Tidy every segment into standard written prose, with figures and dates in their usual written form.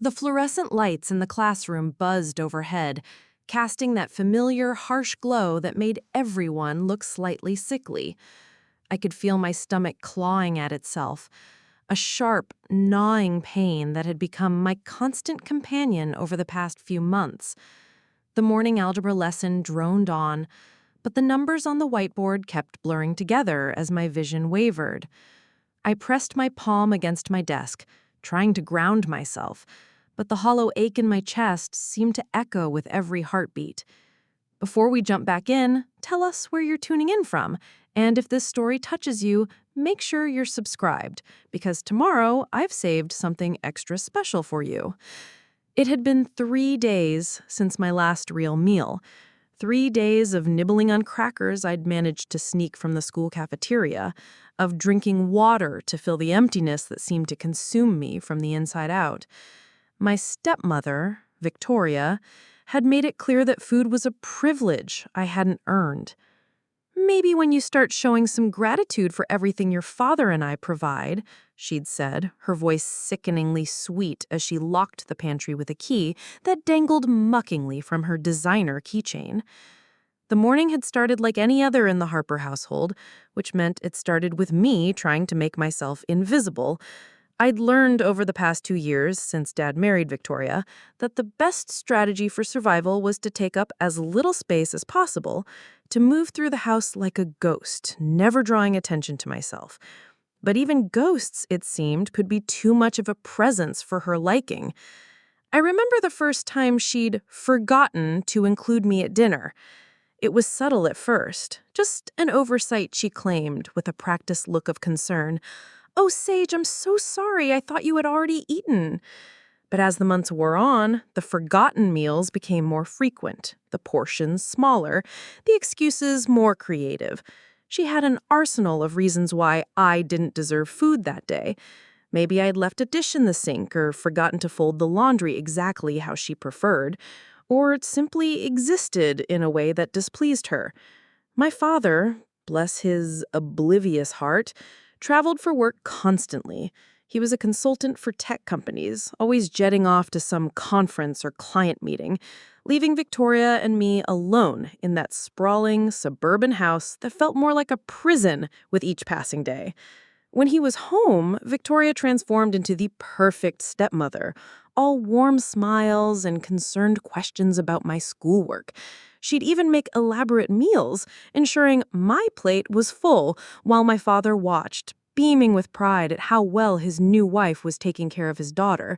The fluorescent lights in the classroom buzzed overhead, casting that familiar, harsh glow that made everyone look slightly sickly. I could feel my stomach clawing at itself, a sharp, gnawing pain that had become my constant companion over the past few months. The morning algebra lesson droned on, but the numbers on the whiteboard kept blurring together as my vision wavered. I pressed my palm against my desk, trying to ground myself, but the hollow ache in my chest seemed to echo with every heartbeat. Before we jump back in, tell us where you're tuning in from, and if this story touches you, make sure you're subscribed, because tomorrow I've saved something extra special for you. It had been 3 days since my last real meal. 3 days of nibbling on crackers I'd managed to sneak from the school cafeteria, of drinking water to fill the emptiness that seemed to consume me from the inside out. My stepmother, Victoria, had made it clear that food was a privilege I hadn't earned. "Maybe when you start showing some gratitude for everything your father and I provide," she'd said, her voice sickeningly sweet as she locked the pantry with a key that dangled mockingly from her designer keychain. The morning had started like any other in the Harper household, which meant it started with me trying to make myself invisible. I'd learned over the past 2 years, since Dad married Victoria, that the best strategy for survival was to take up as little space as possible, to move through the house like a ghost, never drawing attention to myself. But even ghosts, it seemed, could be too much of a presence for her liking. I remember the first time she'd forgotten to include me at dinner. It was subtle at first, just an oversight she claimed with a practiced look of concern. "Oh, Sage, I'm so sorry. I thought you had already eaten." But as the months wore on, the forgotten meals became more frequent, the portions smaller, the excuses more creative. She had an arsenal of reasons why I didn't deserve food that day. Maybe I'd left a dish in the sink or forgotten to fold the laundry exactly how she preferred, or it simply existed in a way that displeased her. My father, bless his oblivious heart, traveled for work constantly. He was a consultant for tech companies, always jetting off to some conference or client meeting, leaving Victoria and me alone in that sprawling suburban house that felt more like a prison with each passing day. When he was home, Victoria transformed into the perfect stepmother, all warm smiles and concerned questions about my schoolwork. She'd even make elaborate meals, ensuring my plate was full while my father watched, beaming with pride at how well his new wife was taking care of his daughter.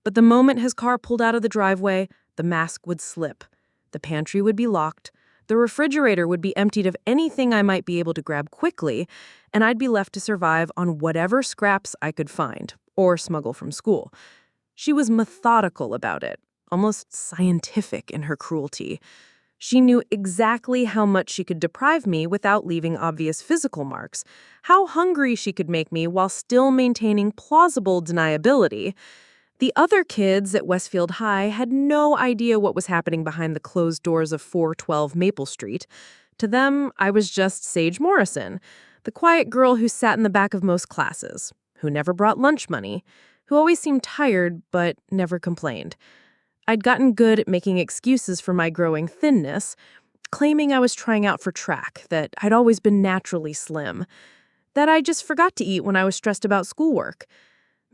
But the moment his car pulled out of the driveway, the mask would slip. The pantry would be locked. The refrigerator would be emptied of anything I might be able to grab quickly, and I'd be left to survive on whatever scraps I could find or smuggle from school. She was methodical about it, almost scientific in her cruelty. She knew exactly how much she could deprive me without leaving obvious physical marks, how hungry she could make me while still maintaining plausible deniability. The other kids at Westfield High had no idea what was happening behind the closed doors of 412 Maple Street. To them, I was just Sage Morrison, the quiet girl who sat in the back of most classes, who never brought lunch money, who always seemed tired but never complained. I'd gotten good at making excuses for my growing thinness, claiming I was trying out for track, that I'd always been naturally slim, that I just forgot to eat when I was stressed about schoolwork.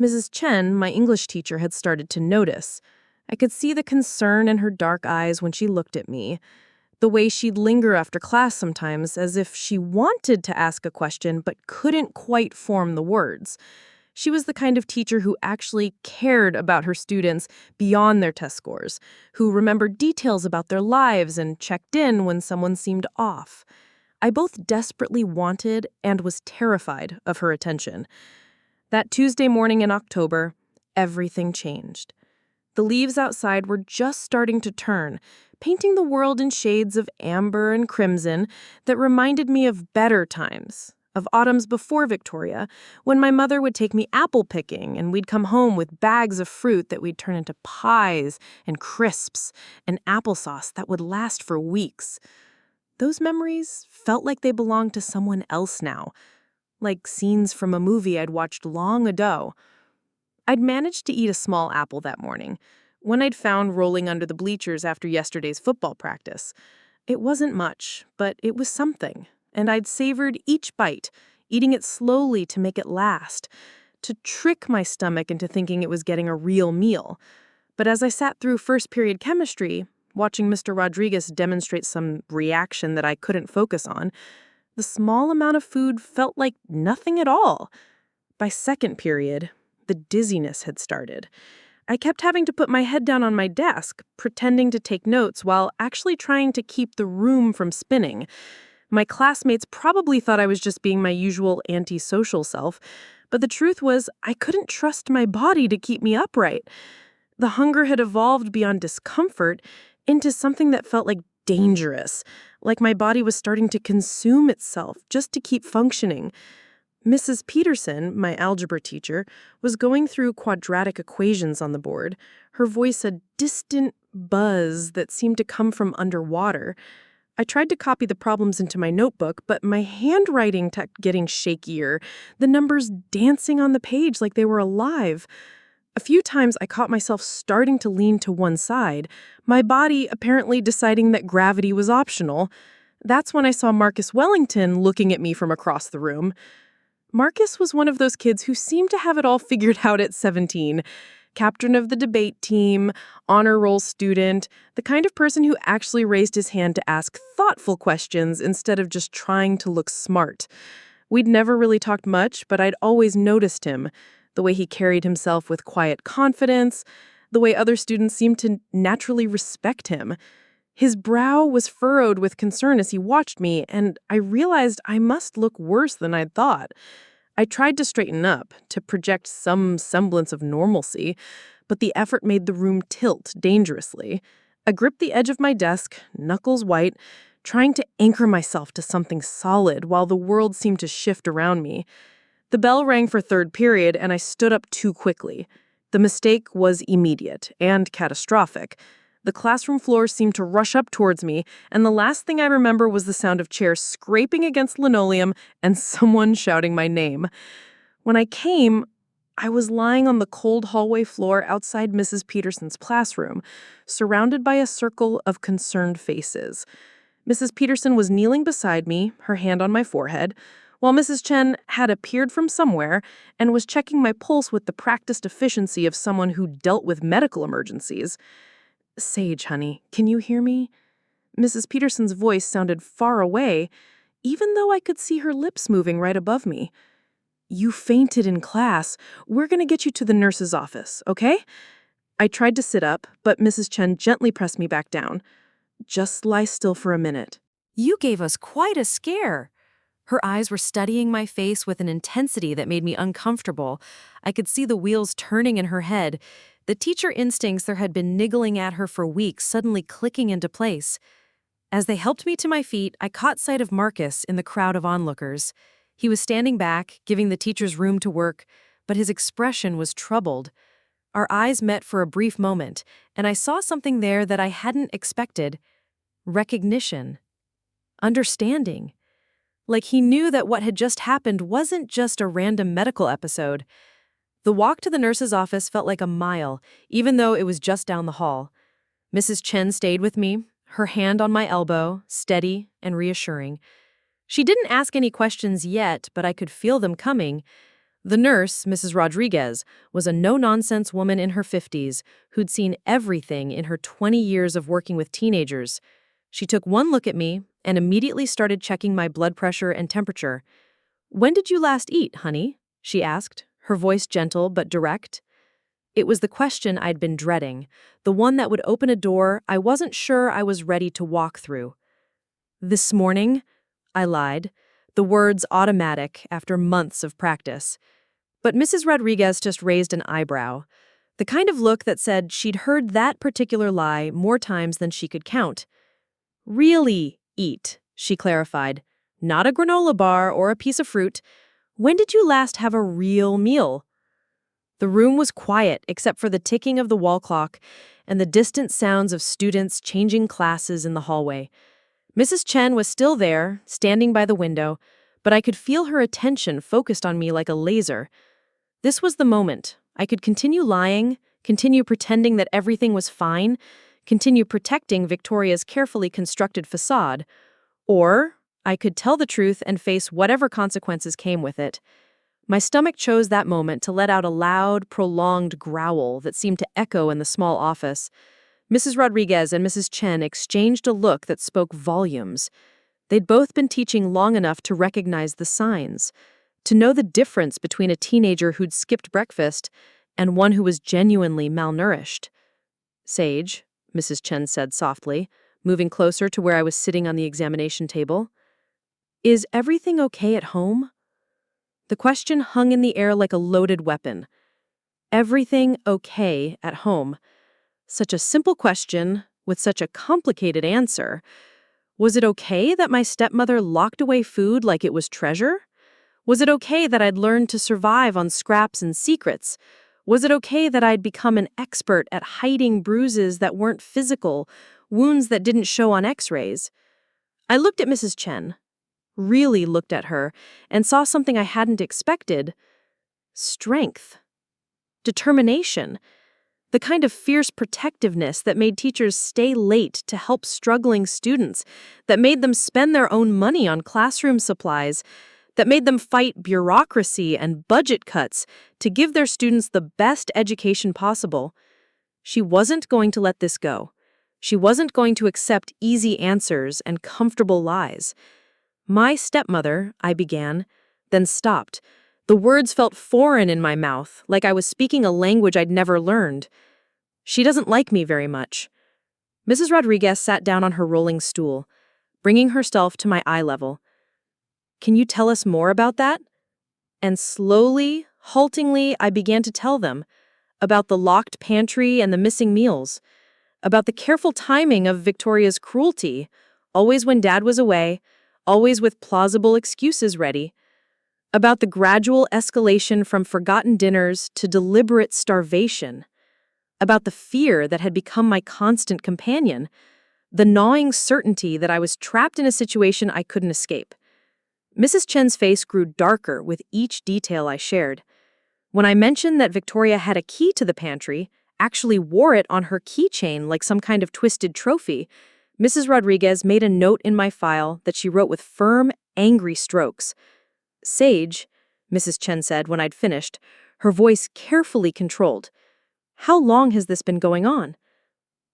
Mrs. Chen, my English teacher, had started to notice. I could see the concern in her dark eyes when she looked at me, the way she'd linger after class sometimes as if she wanted to ask a question but couldn't quite form the words. She was the kind of teacher who actually cared about her students beyond their test scores, who remembered details about their lives and checked in when someone seemed off. I both desperately wanted and was terrified of her attention. That Tuesday morning in October, everything changed. The leaves outside were just starting to turn, painting the world in shades of amber and crimson that reminded me of better times, of autumns before Victoria, when my mother would take me apple picking and we'd come home with bags of fruit that we'd turn into pies and crisps and applesauce that would last for weeks. Those memories felt like they belonged to someone else now, like scenes from a movie I'd watched long ago. I'd managed to eat a small apple that morning, one I'd found rolling under the bleachers after yesterday's football practice. It wasn't much, but it was something, and I'd savored each bite, eating it slowly to make it last, to trick my stomach into thinking it was getting a real meal. But as I sat through first period chemistry, watching Mr. Rodriguez demonstrate some reaction that I couldn't focus on, the small amount of food felt like nothing at all. By second period, the dizziness had started. I kept having to put my head down on my desk, pretending to take notes while actually trying to keep the room from spinning. My classmates probably thought I was just being my usual antisocial self, but the truth was I couldn't trust my body to keep me upright. The hunger had evolved beyond discomfort into something that felt like dangerous, like my body was starting to consume itself just to keep functioning. Mrs. Peterson, my algebra teacher, was going through quadratic equations on the board, her voice a distant buzz that seemed to come from underwater. I tried to copy the problems into my notebook, but my handwriting kept getting shakier, the numbers dancing on the page like they were alive. A few times I caught myself starting to lean to one side, my body apparently deciding that gravity was optional. That's when I saw Marcus Wellington looking at me from across the room. Marcus was one of those kids who seemed to have it all figured out at 17. Captain of the debate team, honor roll student, the kind of person who actually raised his hand to ask thoughtful questions instead of just trying to look smart. We'd never really talked much, but I'd always noticed him, the way he carried himself with quiet confidence, the way other students seemed to naturally respect him. His brow was furrowed with concern as he watched me, and I realized I must look worse than I'd thought. I tried to straighten up, to project some semblance of normalcy, but the effort made the room tilt dangerously. I gripped the edge of my desk, knuckles white, trying to anchor myself to something solid while the world seemed to shift around me. The bell rang for third period, and I stood up too quickly. The mistake was immediate and catastrophic. The classroom floor seemed to rush up towards me, and the last thing I remember was the sound of chairs scraping against linoleum and someone shouting my name. When I came, I was lying on the cold hallway floor outside Mrs. Peterson's classroom, surrounded by a circle of concerned faces. Mrs. Peterson was kneeling beside me, her hand on my forehead, while Mrs. Chen had appeared from somewhere and was checking my pulse with the practiced efficiency of someone who dealt with medical emergencies. "Sage, honey, can you hear me?" Mrs. Peterson's voice sounded far away, even though I could see her lips moving right above me. "You fainted in class. We're going to get you to the nurse's office, okay?" I tried to sit up, but Mrs. Chen gently pressed me back down. "Just lie still for a minute." You gave us quite a scare. Her eyes were studying my face with an intensity that made me uncomfortable. I could see the wheels turning in her head, the teacher instincts that had been niggling at her for weeks suddenly clicking into place. As they helped me to my feet, I caught sight of Marcus in the crowd of onlookers. He was standing back, giving the teachers room to work, but his expression was troubled. Our eyes met for a brief moment, and I saw something there that I hadn't expected. Recognition. Understanding. Like he knew that what had just happened wasn't just a random medical episode. The walk to the nurse's office felt like a mile, even though it was just down the hall. Mrs. Chen stayed with me, her hand on my elbow, steady and reassuring. She didn't ask any questions yet, but I could feel them coming. The nurse, Mrs. Rodriguez, was a no-nonsense woman in her 50s who'd seen everything in her 20 years of working with teenagers. She took one look at me and immediately started checking my blood pressure and temperature. "When did you last eat, honey?" she asked, her voice gentle but direct. It was the question I'd been dreading, the one that would open a door I wasn't sure I was ready to walk through. "This morning," I lied, the words automatic after months of practice. But Mrs. Rodriguez just raised an eyebrow, the kind of look that said she'd heard that particular lie more times than she could count. "Really eat," she clarified. "Not a granola bar or a piece of fruit. When did you last have a real meal?" The room was quiet except for the ticking of the wall clock and the distant sounds of students changing classes in the hallway. Mrs. Chen was still there, standing by the window, but I could feel her attention focused on me like a laser. This was the moment, I could continue lying, continue pretending that everything was fine, continue protecting Victoria's carefully constructed facade, or I could tell the truth and face whatever consequences came with it. My stomach chose that moment to let out a loud, prolonged growl that seemed to echo in the small office. Mrs. Rodriguez and Mrs. Chen exchanged a look that spoke volumes. They'd both been teaching long enough to recognize the signs, to know the difference between a teenager who'd skipped breakfast and one who was genuinely malnourished. "Sage," Mrs. Chen said softly, moving closer to where I was sitting on the examination table, "is everything okay at home?" The question hung in the air like a loaded weapon. Everything okay at home? Such a simple question with such a complicated answer. Was it okay that my stepmother locked away food like it was treasure? Was it okay that I'd learned to survive on scraps and secrets? Was it okay that I'd become an expert at hiding bruises that weren't physical, wounds that didn't show on x-rays? I looked at Mrs. Chen, really looked at her, and saw something I hadn't expected. Strength. Determination. The kind of fierce protectiveness that made teachers stay late to help struggling students, that made them spend their own money on classroom supplies, that made them fight bureaucracy and budget cuts to give their students the best education possible. She wasn't going to let this go. She wasn't going to accept easy answers and comfortable lies. "My stepmother," I began, then stopped. The words felt foreign in my mouth, like I was speaking a language I'd never learned. "She doesn't like me very much." Mrs. Rodriguez sat down on her rolling stool, bringing herself to my eye level. "Can you tell us more about that?" And slowly, haltingly, I began to tell them about the locked pantry and the missing meals, about the careful timing of Victoria's cruelty, always when Dad was away, always with plausible excuses ready, about the gradual escalation from forgotten dinners to deliberate starvation, about the fear that had become my constant companion, the gnawing certainty that I was trapped in a situation I couldn't escape. Mrs. Chen's face grew darker with each detail I shared. When I mentioned that Victoria had a key to the pantry, actually wore it on her keychain like some kind of twisted trophy, Mrs. Rodriguez made a note in my file that she wrote with firm, angry strokes. "Sage," Mrs. Chen said when I'd finished, her voice carefully controlled. "How long has this been going on?"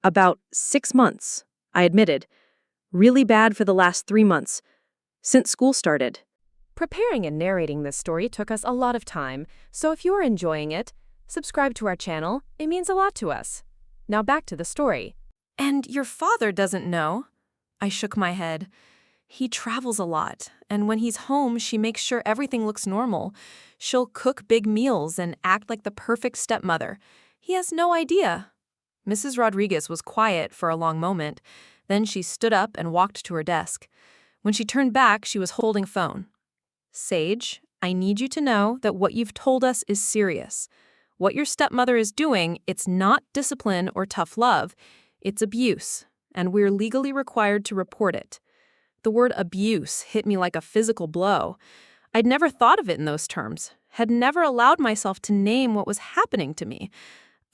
"About 6 months," I admitted. "Really bad for the last 3 months. Since school started." Preparing and narrating this story took us a lot of time, so if you're enjoying it, subscribe to our channel. It means a lot to us. Now back to the story. "And your father doesn't know?" I shook my head. "He travels a lot, and when he's home, she makes sure everything looks normal. She'll cook big meals and act like the perfect stepmother. He has no idea." Mrs. Rodriguez was quiet for a long moment. Then she stood up and walked to her desk. When she turned back, she was holding a phone. "Sage, I need you to know that what you've told us is serious. What your stepmother is doing, it's not discipline or tough love. It's abuse, and we're legally required to report it." The word abuse hit me like a physical blow. I'd never thought of it in those terms, had never allowed myself to name what was happening to me.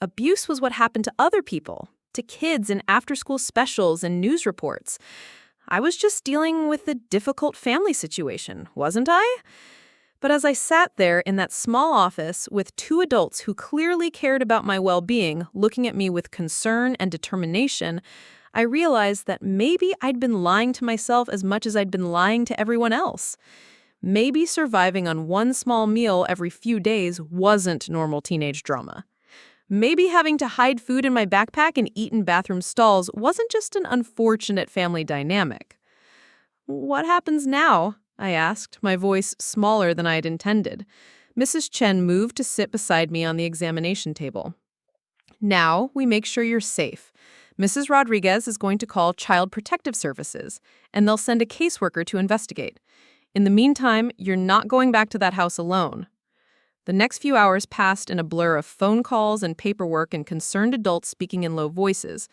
Abuse was what happened to other people, to kids in after-school specials and news reports. I was just dealing with a difficult family situation, wasn't I? But as I sat there in that small office with 2 adults who clearly cared about my well-being, looking at me with concern and determination, I realized that maybe I'd been lying to myself as much as I'd been lying to everyone else. Maybe surviving on one small meal every few days wasn't normal teenage drama. Maybe having to hide food in my backpack and eat in bathroom stalls wasn't just an unfortunate family dynamic. "What happens now?" I asked, my voice smaller than I had intended. Mrs. Chen moved to sit beside me on the examination table. "Now we make sure you're safe. Mrs. Rodriguez is going to call Child Protective Services, and they'll send a caseworker to investigate. In the meantime, you're not going back to that house alone." The next few hours passed in a blur of phone calls and paperwork and concerned adults speaking in low voices.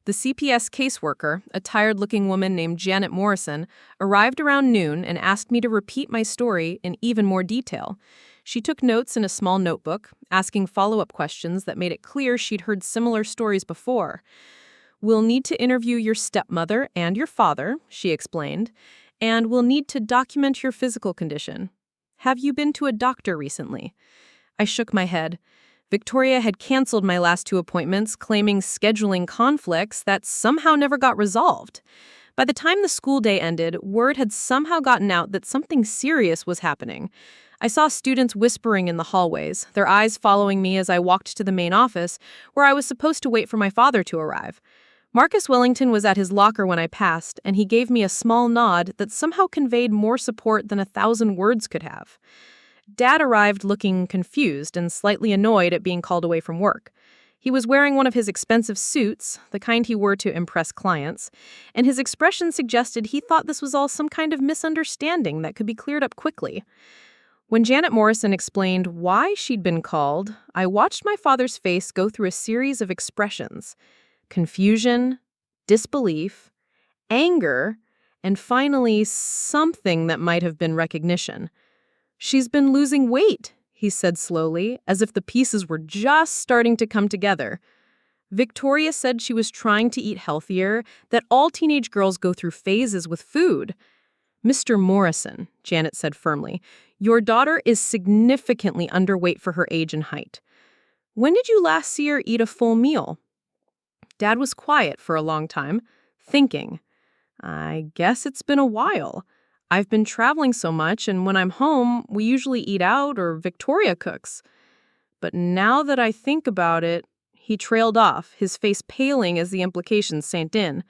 The CPS caseworker, a tired-looking woman named Janet Morrison, arrived around noon and asked me to repeat my story in even more detail. She took notes in a small notebook, asking follow-up questions that made it clear she'd heard similar stories before. "We'll need to interview your stepmother and your father," she explained, "and we'll need to document your physical condition. Have you been to a doctor recently?" I shook my head. Victoria had canceled my last 2 appointments, claiming scheduling conflicts that somehow never got resolved. By the time the school day ended, word had somehow gotten out that something serious was happening. I saw students whispering in the hallways, their eyes following me as I walked to the main office, where I was supposed to wait for my father to arrive. Marcus Wellington was at his locker when I passed, and he gave me a small nod that somehow conveyed more support than 1,000 words could have. Dad arrived looking confused and slightly annoyed at being called away from work. He was wearing one of his expensive suits, the kind he wore to impress clients, and his expression suggested he thought this was all some kind of misunderstanding that could be cleared up quickly. When Janet Morrison explained why she'd been called, I watched my father's face go through a series of expressions: confusion, disbelief, anger, and finally something that might have been recognition. "She's been losing weight," he said slowly, as if the pieces were just starting to come together. "Victoria said she was trying to eat healthier, that all teenage girls go through phases with food." "Mr. Morrison," Janet said firmly, "your daughter is significantly underweight for her age and height. When did you last see her eat a full meal?" Dad was quiet for a long time, thinking. "I guess it's been a while. I've been traveling so much, and when I'm home, we usually eat out or Victoria cooks. But now that I think about it," he trailed off, his face paling as the implications sank in.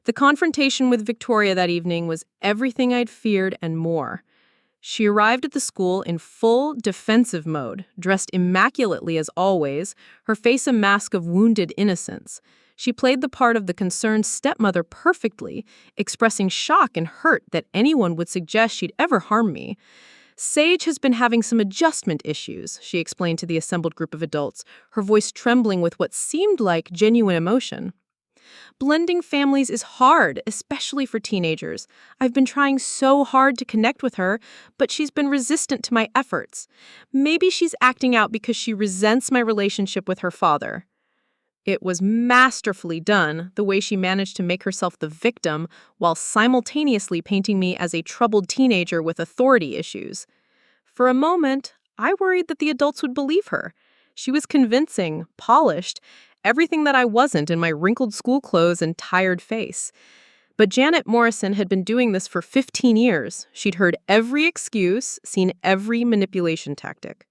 The confrontation with Victoria that evening was everything I'd feared and more. She arrived at the school in full defensive mode, dressed immaculately as always, her face a mask of wounded innocence. She played the part of the concerned stepmother perfectly, expressing shock and hurt that anyone would suggest she'd ever harm me. "Sage has been having some adjustment issues," she explained to the assembled group of adults, her voice trembling with what seemed like genuine emotion. "Blending families is hard, especially for teenagers. I've been trying so hard to connect with her, but she's been resistant to my efforts. Maybe she's acting out because she resents my relationship with her father." It was masterfully done, the way she managed to make herself the victim while simultaneously painting me as a troubled teenager with authority issues. For a moment, I worried that the adults would believe her. She was convincing, polished, everything that I wasn't in my wrinkled school clothes and tired face. But Janet Morrison had been doing this for 15 years. She'd heard every excuse, seen every manipulation tactic.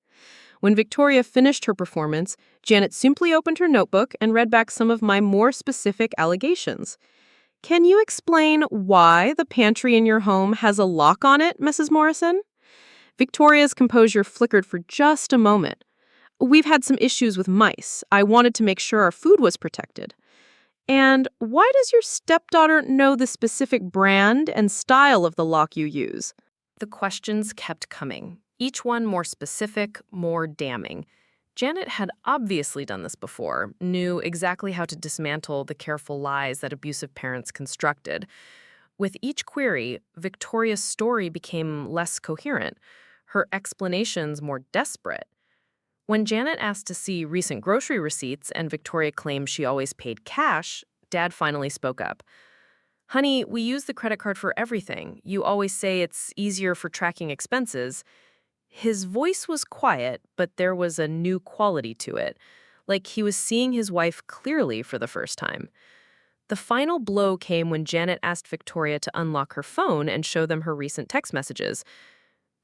When Victoria finished her performance, Janet simply opened her notebook and read back some of my more specific allegations. "Can you explain why the pantry in your home has a lock on it, Mrs. Morrison?" Victoria's composure flickered for just a moment. "We've had some issues with mice. I wanted to make sure our food was protected." "And why does your stepdaughter know the specific brand and style of the lock you use?" The questions kept coming, each one more specific, more damning. Janet had obviously done this before, knew exactly how to dismantle the careful lies that abusive parents constructed. With each query, Victoria's story became less coherent, her explanations more desperate. When Janet asked to see recent grocery receipts and Victoria claimed she always paid cash, Dad finally spoke up. "Honey, we use the credit card for everything. You always say it's easier for tracking expenses." His voice was quiet, but there was a new quality to it, like he was seeing his wife clearly for the first time. The final blow came when Janet asked Victoria to unlock her phone and show them her recent text messages.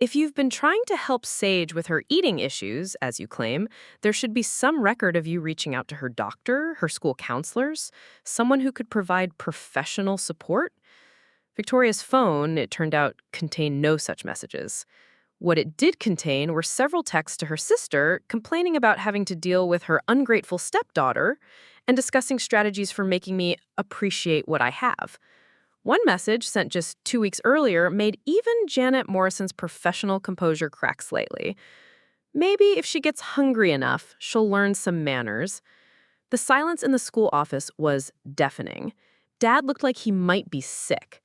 "If you've been trying to help Sage with her eating issues, as you claim, there should be some record of you reaching out to her doctor, her school counselors, someone who could provide professional support." Victoria's phone, it turned out, contained no such messages. What it did contain were several texts to her sister complaining about having to deal with her ungrateful stepdaughter and discussing strategies for making me appreciate what I have. One message, sent just 2 weeks earlier, made even Janet Morrison's professional composure crack slightly. Maybe if she gets hungry enough, she'll learn some manners. The silence in the school office was deafening. Dad looked like he might be sick.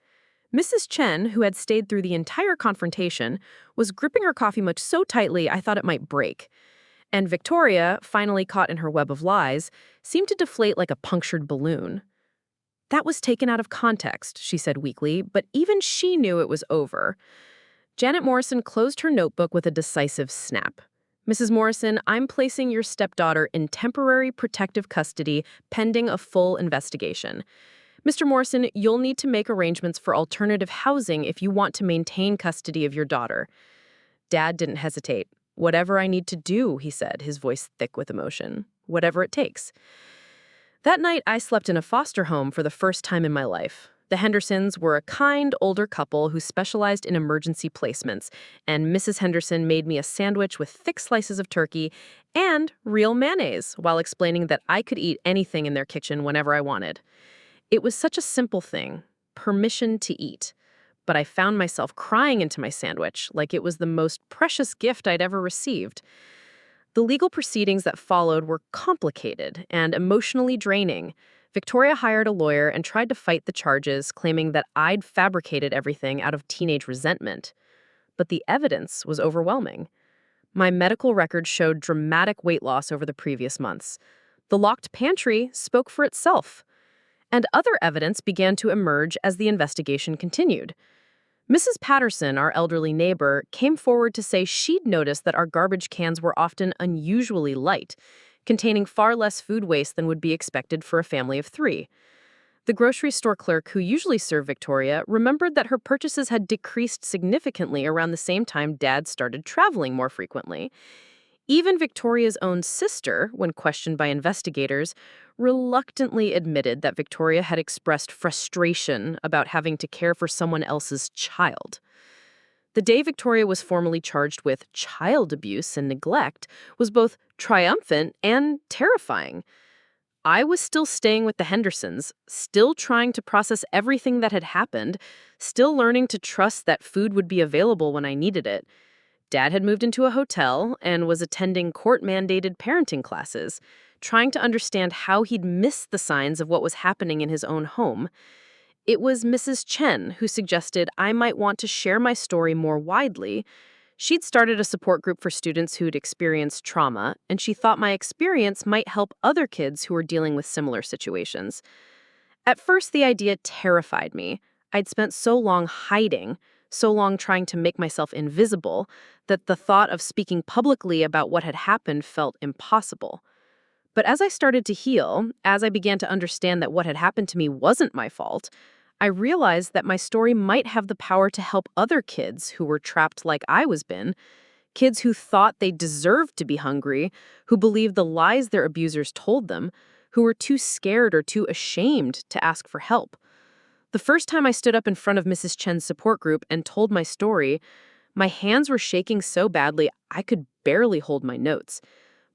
Mrs. Chen, who had stayed through the entire confrontation, was gripping her coffee mug so tightly I thought it might break. And Victoria, finally caught in her web of lies, seemed to deflate like a punctured balloon. That was taken out of context, she said weakly, but even she knew it was over. Janet Morrison closed her notebook with a decisive snap. Mrs. Morrison, I'm placing your stepdaughter in temporary protective custody pending a full investigation. Mr. Morrison, you'll need to make arrangements for alternative housing if you want to maintain custody of your daughter. Dad didn't hesitate. Whatever I need to do, he said, his voice thick with emotion. Whatever it takes. That night, I slept in a foster home for the first time in my life. The Hendersons were a kind, older couple who specialized in emergency placements, and Mrs. Henderson made me a sandwich with thick slices of turkey and real mayonnaise while explaining that I could eat anything in their kitchen whenever I wanted. It was such a simple thing, permission to eat. But I found myself crying into my sandwich like it was the most precious gift I'd ever received. The legal proceedings that followed were complicated and emotionally draining. Victoria hired a lawyer and tried to fight the charges, claiming that I'd fabricated everything out of teenage resentment. But the evidence was overwhelming. My medical records showed dramatic weight loss over the previous months. The locked pantry spoke for itself. And other evidence began to emerge as the investigation continued. Mrs. Patterson, our elderly neighbor, came forward to say she'd noticed that our garbage cans were often unusually light, containing far less food waste than would be expected for a family of 3. The grocery store clerk who usually served Victoria remembered that her purchases had decreased significantly around the same time Dad started traveling more frequently. Even Victoria's own sister, when questioned by investigators, reluctantly admitted that Victoria had expressed frustration about having to care for someone else's child. The day Victoria was formally charged with child abuse and neglect was both triumphant and terrifying. I was still staying with the Hendersons, still trying to process everything that had happened, still learning to trust that food would be available when I needed it. Dad had moved into a hotel and was attending court-mandated parenting classes, trying to understand how he'd missed the signs of what was happening in his own home. It was Mrs. Chen who suggested I might want to share my story more widely. She'd started a support group for students who'd experienced trauma, and she thought my experience might help other kids who were dealing with similar situations. At first, the idea terrified me. I'd spent so long hiding, so long trying to make myself invisible, that the thought of speaking publicly about what had happened felt impossible. But as I started to heal, as I began to understand that what had happened to me wasn't my fault, I realized that my story might have the power to help other kids who were trapped like I was been, kids who thought they deserved to be hungry, who believed the lies their abusers told them, who were too scared or too ashamed to ask for help. The first time I stood up in front of Mrs. Chen's support group and told my story, my hands were shaking so badly I could barely hold my notes.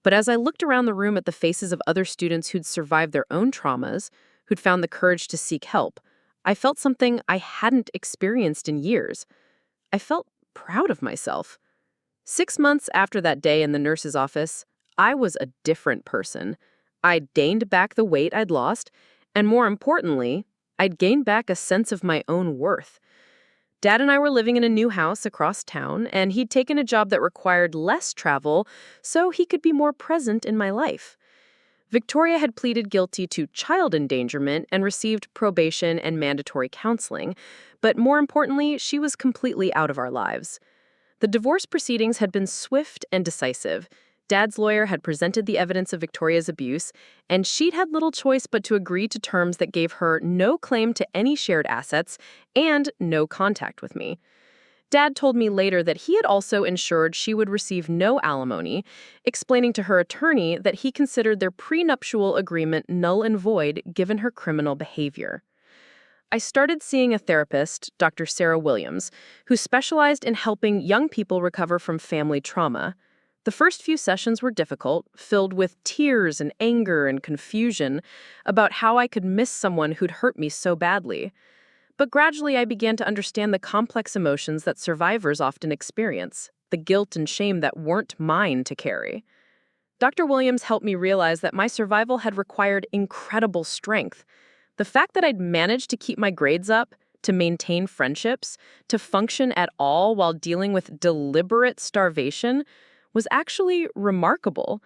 But as I looked around the room at the faces of other students who'd survived their own traumas, who'd found the courage to seek help, I felt something I hadn't experienced in years. I felt proud of myself. 6 months after that day in the nurse's office, I was a different person. I'd gained back the weight I'd lost, and more importantly, I'd gained back a sense of my own worth. Dad and I were living in a new house across town, and he'd taken a job that required less travel so he could be more present in my life. Victoria had pleaded guilty to child endangerment and received probation and mandatory counseling, but more importantly, she was completely out of our lives. The divorce proceedings had been swift and decisive. Dad's lawyer had presented the evidence of Victoria's abuse, and she'd had little choice but to agree to terms that gave her no claim to any shared assets and no contact with me. Dad told me later that he had also ensured she would receive no alimony, explaining to her attorney that he considered their prenuptial agreement null and void given her criminal behavior. I started seeing a therapist, Dr. Sarah Williams, who specialized in helping young people recover from family trauma. The first few sessions were difficult, filled with tears and anger and confusion about how I could miss someone who'd hurt me so badly. But gradually I began to understand the complex emotions that survivors often experience, the guilt and shame that weren't mine to carry. Dr. Williams helped me realize that my survival had required incredible strength. The fact that I'd managed to keep my grades up, to maintain friendships, to function at all while dealing with deliberate starvation, was actually remarkable.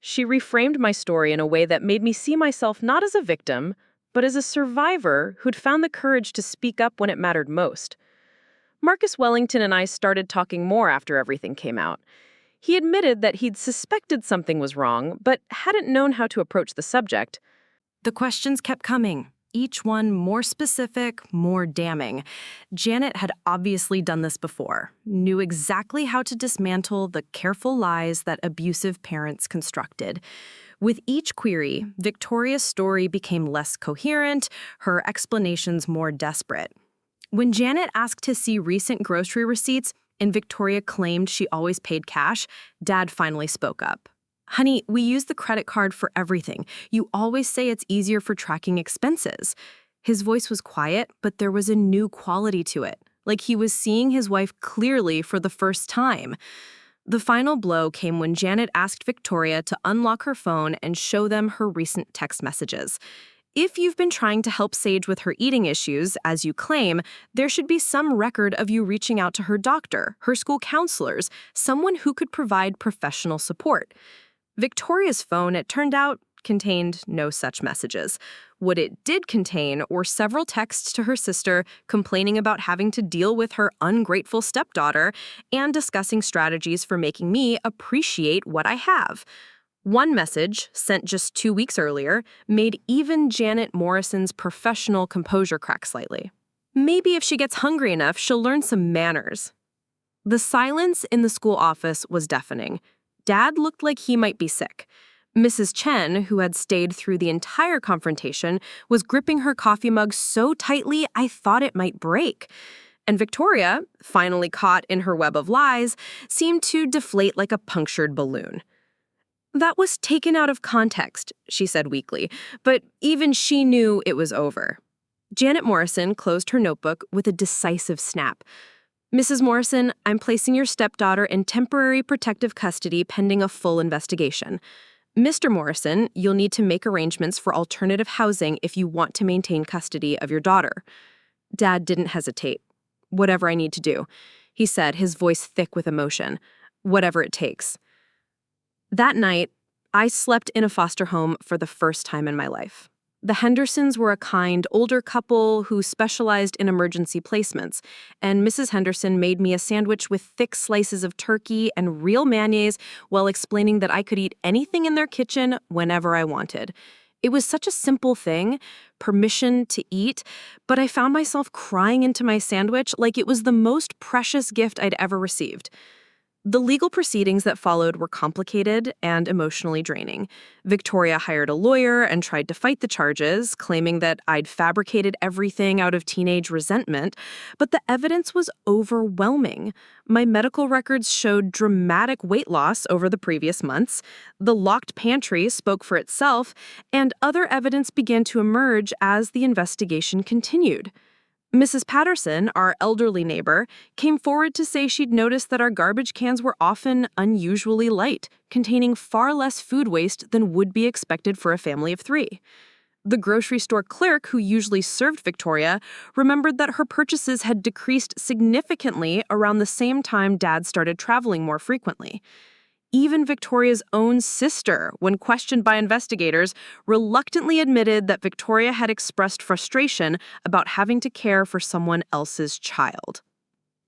She reframed my story in a way that made me see myself not as a victim, but as a survivor who'd found the courage to speak up when it mattered most. Marcus Wellington and I started talking more after everything came out. He admitted that he'd suspected something was wrong, but hadn't known how to approach the subject. The questions kept coming, each one more specific, more damning. Janet had obviously done this before, knew exactly how to dismantle the careful lies that abusive parents constructed. With each query, Victoria's story became less coherent, her explanations more desperate. When Janet asked to see recent grocery receipts and Victoria claimed she always paid cash, Dad finally spoke up. "Honey, we use the credit card for everything. You always say it's easier for tracking expenses." His voice was quiet, but there was a new quality to it, like he was seeing his wife clearly for the first time. The final blow came when Janet asked Victoria to unlock her phone and show them her recent text messages. If you've been trying to help Sage with her eating issues, as you claim, there should be some record of you reaching out to her doctor, her school counselors, someone who could provide professional support. Victoria's phone, it turned out, contained no such messages. What it did contain were several texts to her sister complaining about having to deal with her ungrateful stepdaughter and discussing strategies for making me appreciate what I have. One message, sent just 2 weeks earlier, made even Janet Morrison's professional composure crack slightly. Maybe if she gets hungry enough, she'll learn some manners. The silence in the school office was deafening. Dad looked like he might be sick. Mrs. Chen, who had stayed through the entire confrontation, was gripping her coffee mug so tightly I thought it might break. And Victoria, finally caught in her web of lies, seemed to deflate like a punctured balloon. "That was taken out of context," she said weakly, but even she knew it was over. Janet Morrison closed her notebook with a decisive snap. "Mrs. Morrison, I'm placing your stepdaughter in temporary protective custody pending a full investigation. Mr. Morrison, you'll need to make arrangements for alternative housing if you want to maintain custody of your daughter." Dad didn't hesitate. "Whatever I need to do," he said, his voice thick with emotion. "Whatever it takes." That night, I slept in a foster home for the first time in my life. The Hendersons were a kind, older couple who specialized in emergency placements, and Mrs. Henderson made me a sandwich with thick slices of turkey and real mayonnaise while explaining that I could eat anything in their kitchen whenever I wanted. It was such a simple thing, permission to eat, but I found myself crying into my sandwich like it was the most precious gift I'd ever received. The legal proceedings that followed were complicated and emotionally draining. Victoria hired a lawyer and tried to fight the charges, claiming that I'd fabricated everything out of teenage resentment, but the evidence was overwhelming. My medical records showed dramatic weight loss over the previous months, the locked pantry spoke for itself, and other evidence began to emerge as the investigation continued. Mrs. Patterson, our elderly neighbor, came forward to say she'd noticed that our garbage cans were often unusually light, containing far less food waste than would be expected for a family of 3. The grocery store clerk who usually served Victoria remembered that her purchases had decreased significantly around the same time Dad started traveling more frequently. Even Victoria's own sister, when questioned by investigators, reluctantly admitted that Victoria had expressed frustration about having to care for someone else's child.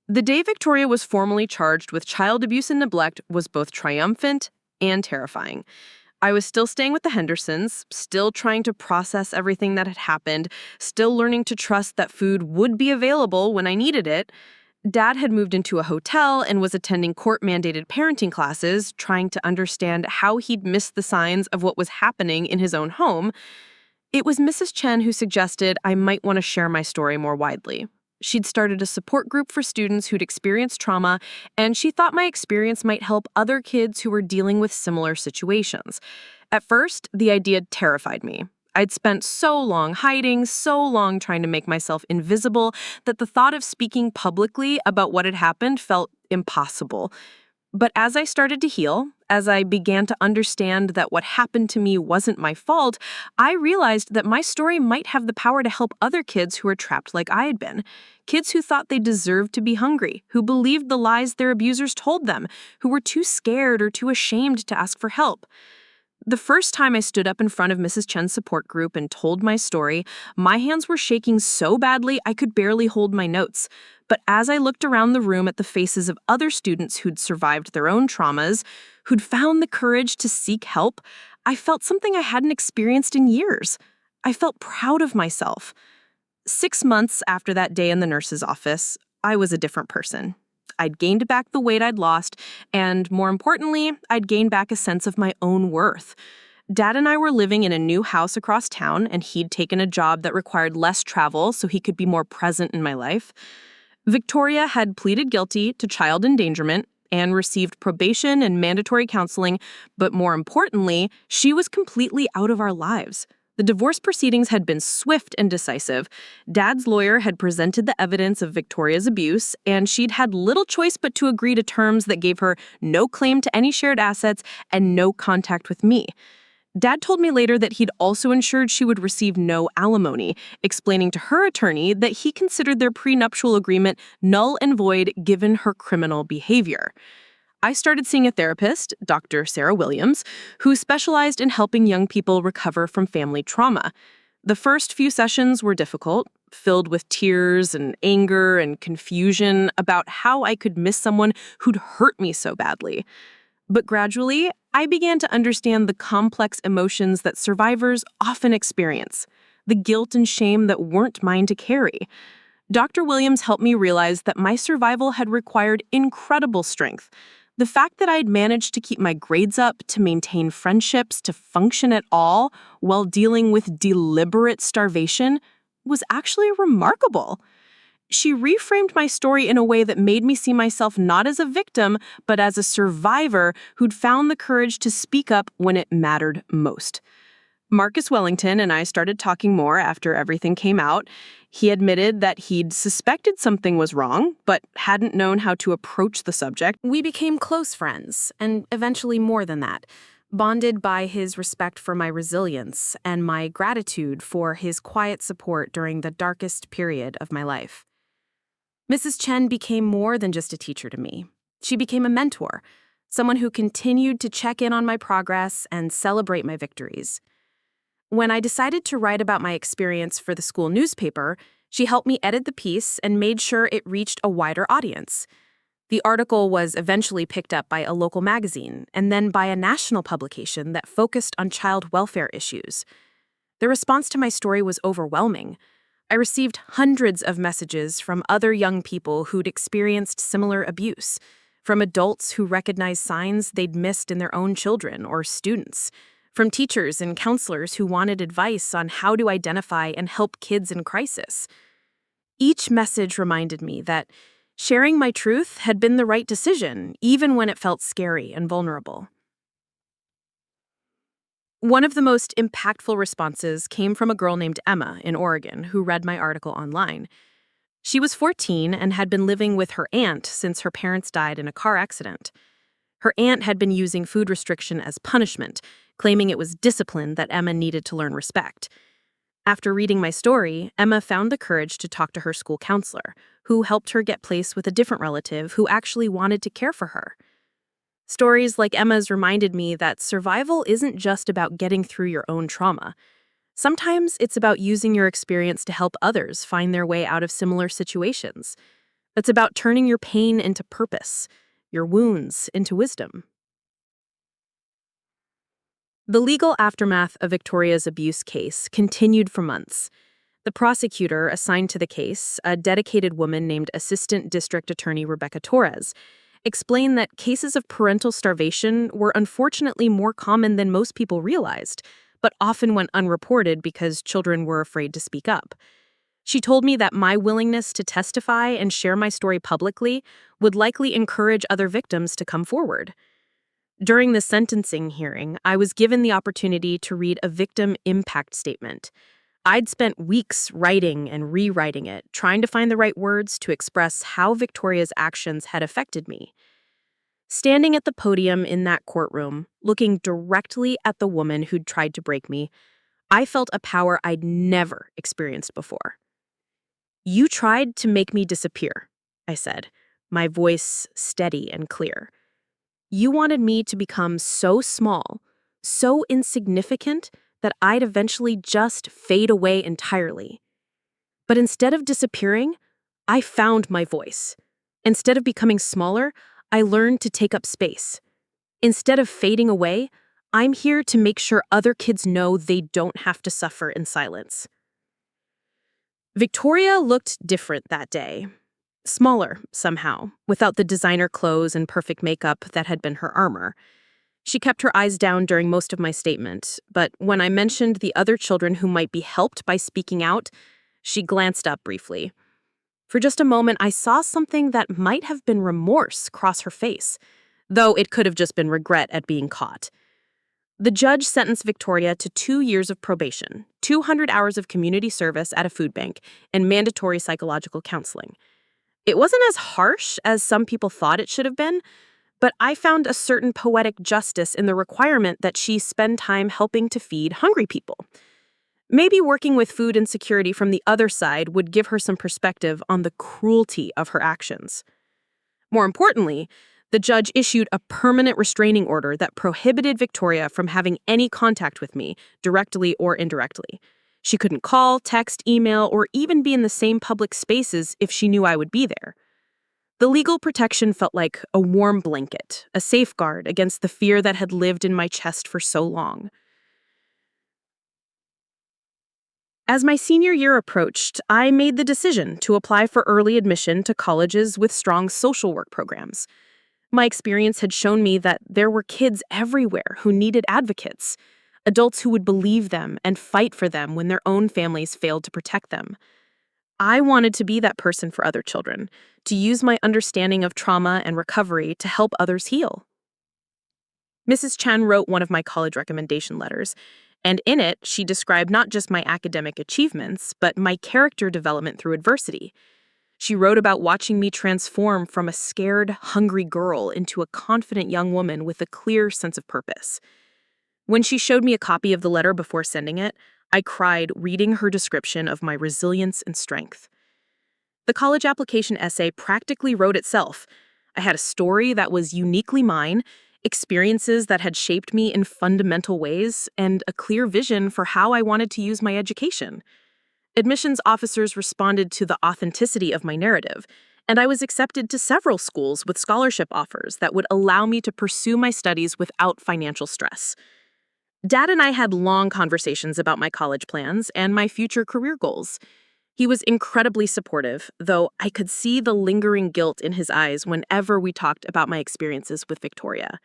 The day Victoria was formally charged with child abuse and neglect was both triumphant and terrifying. I was still staying with the Hendersons, still trying to process everything that had happened, still learning to trust that food would be available when I needed it. Dad had moved into a hotel and was attending court-mandated parenting classes, trying to understand how he'd missed the signs of what was happening in his own home. It was Mrs. Chen who suggested I might want to share my story more widely. She'd started a support group for students who'd experienced trauma, and she thought my experience might help other kids who were dealing with similar situations. At first, the idea terrified me. I'd spent so long hiding, so long trying to make myself invisible, that the thought of speaking publicly about what had happened felt impossible. But as I started to heal, as I began to understand that what happened to me wasn't my fault, I realized that my story might have the power to help other kids who were trapped like I had been. Kids who thought they deserved to be hungry, who believed the lies their abusers told them, who were too scared or too ashamed to ask for help. The first time I stood up in front of Mrs. Chen's support group and told my story, my hands were shaking so badly I could barely hold my notes. But as I looked around the room at the faces of other students who'd survived their own traumas, who'd found the courage to seek help, I felt something I hadn't experienced in years. I felt proud of myself. 6 months after that day in the nurse's office, I was a different person. I'd gained back the weight I'd lost, and more importantly, I'd gained back a sense of my own worth. Dad and I were living in a new house across town, and he'd taken a job that required less travel so he could be more present in my life. Victoria had pleaded guilty to child endangerment and received probation and mandatory counseling, but more importantly, she was completely out of our lives. The divorce proceedings had been swift and decisive. Dad's lawyer had presented the evidence of Victoria's abuse, and she'd had little choice but to agree to terms that gave her no claim to any shared assets and no contact with me. Dad told me later that he'd also ensured she would receive no alimony, explaining to her attorney that he considered their prenuptial agreement null and void given her criminal behavior. I started seeing a therapist, Dr. Sarah Williams, who specialized in helping young people recover from family trauma. The first few sessions were difficult, filled with tears and anger and confusion about how I could miss someone who'd hurt me so badly. But gradually, I began to understand the complex emotions that survivors often experience, the guilt and shame that weren't mine to carry. Dr. Williams helped me realize that my survival had required incredible strength. The fact that I'd managed to keep my grades up, to maintain friendships, to function at all while dealing with deliberate starvation was actually remarkable. She reframed my story in a way that made me see myself not as a victim, but as a survivor who'd found the courage to speak up when it mattered most. Marcus Wellington and I started talking more after everything came out. He admitted that he'd suspected something was wrong, but hadn't known how to approach the subject. We became close friends, and eventually more than that, bonded by his respect for my resilience and my gratitude for his quiet support during the darkest period of my life. Mrs. Chen became more than just a teacher to me. She became a mentor, someone who continued to check in on my progress and celebrate my victories. When I decided to write about my experience for the school newspaper, she helped me edit the piece and made sure it reached a wider audience. The article was eventually picked up by a local magazine and then by a national publication that focused on child welfare issues. The response to my story was overwhelming. I received hundreds of messages from other young people who'd experienced similar abuse, from adults who recognized signs they'd missed in their own children or students, from teachers and counselors who wanted advice on how to identify and help kids in crisis. Each message reminded me that sharing my truth had been the right decision, even when it felt scary and vulnerable. One of the most impactful responses came from a girl named Emma in Oregon who read my article online. She was 14 and had been living with her aunt since her parents died in a car accident. Her aunt had been using food restriction as punishment, claiming it was discipline that Emma needed to learn respect. After reading my story, Emma found the courage to talk to her school counselor, who helped her get placed with a different relative who actually wanted to care for her. Stories like Emma's reminded me that survival isn't just about getting through your own trauma. Sometimes it's about using your experience to help others find their way out of similar situations. It's about turning your pain into purpose, your wounds into wisdom. The legal aftermath of Victoria's abuse case continued for months. The prosecutor assigned to the case, a dedicated woman named Assistant District Attorney Rebecca Torres, explained that cases of parental starvation were unfortunately more common than most people realized, but often went unreported because children were afraid to speak up. She told me that my willingness to testify and share my story publicly would likely encourage other victims to come forward. During the sentencing hearing, I was given the opportunity to read a victim impact statement. I'd spent weeks writing and rewriting it, trying to find the right words to express how Victoria's actions had affected me. Standing at the podium in that courtroom, looking directly at the woman who'd tried to break me, I felt a power I'd never experienced before. "You tried to make me disappear," I said, my voice steady and clear. "You wanted me to become so small, so insignificant, that I'd eventually just fade away entirely. But instead of disappearing, I found my voice. Instead of becoming smaller, I learned to take up space. Instead of fading away, I'm here to make sure other kids know they don't have to suffer in silence." Victoria looked different that day. Smaller, somehow, without the designer clothes and perfect makeup that had been her armor. She kept her eyes down during most of my statement, but when I mentioned the other children who might be helped by speaking out, she glanced up briefly. For just a moment, I saw something that might have been remorse cross her face, though it could have just been regret at being caught. The judge sentenced Victoria to 2 years of probation, 200 hours of community service at a food bank, and mandatory psychological counseling. It wasn't as harsh as some people thought it should have been, but I found a certain poetic justice in the requirement that she spend time helping to feed hungry people. Maybe working with food insecurity from the other side would give her some perspective on the cruelty of her actions. More importantly, the judge issued a permanent restraining order that prohibited Victoria from having any contact with me, directly or indirectly. She couldn't call, text, email, or even be in the same public spaces if she knew I would be there. The legal protection felt like a warm blanket, a safeguard against the fear that had lived in my chest for so long. As my senior year approached, I made the decision to apply for early admission to colleges with strong social work programs. My experience had shown me that there were kids everywhere who needed advocates, adults who would believe them and fight for them when their own families failed to protect them. I wanted to be that person for other children, to use my understanding of trauma and recovery to help others heal. Mrs. Chen wrote one of my college recommendation letters, and in it, she described not just my academic achievements, but my character development through adversity. She wrote about watching me transform from a scared, hungry girl into a confident young woman with a clear sense of purpose. When she showed me a copy of the letter before sending it, I cried reading her description of my resilience and strength. The college application essay practically wrote itself. I had a story that was uniquely mine, experiences that had shaped me in fundamental ways, and a clear vision for how I wanted to use my education. Admissions officers responded to the authenticity of my narrative, and I was accepted to several schools with scholarship offers that would allow me to pursue my studies without financial stress. Dad and I had long conversations about my college plans and my future career goals. He was incredibly supportive, though I could see the lingering guilt in his eyes whenever we talked about my experiences with Victoria.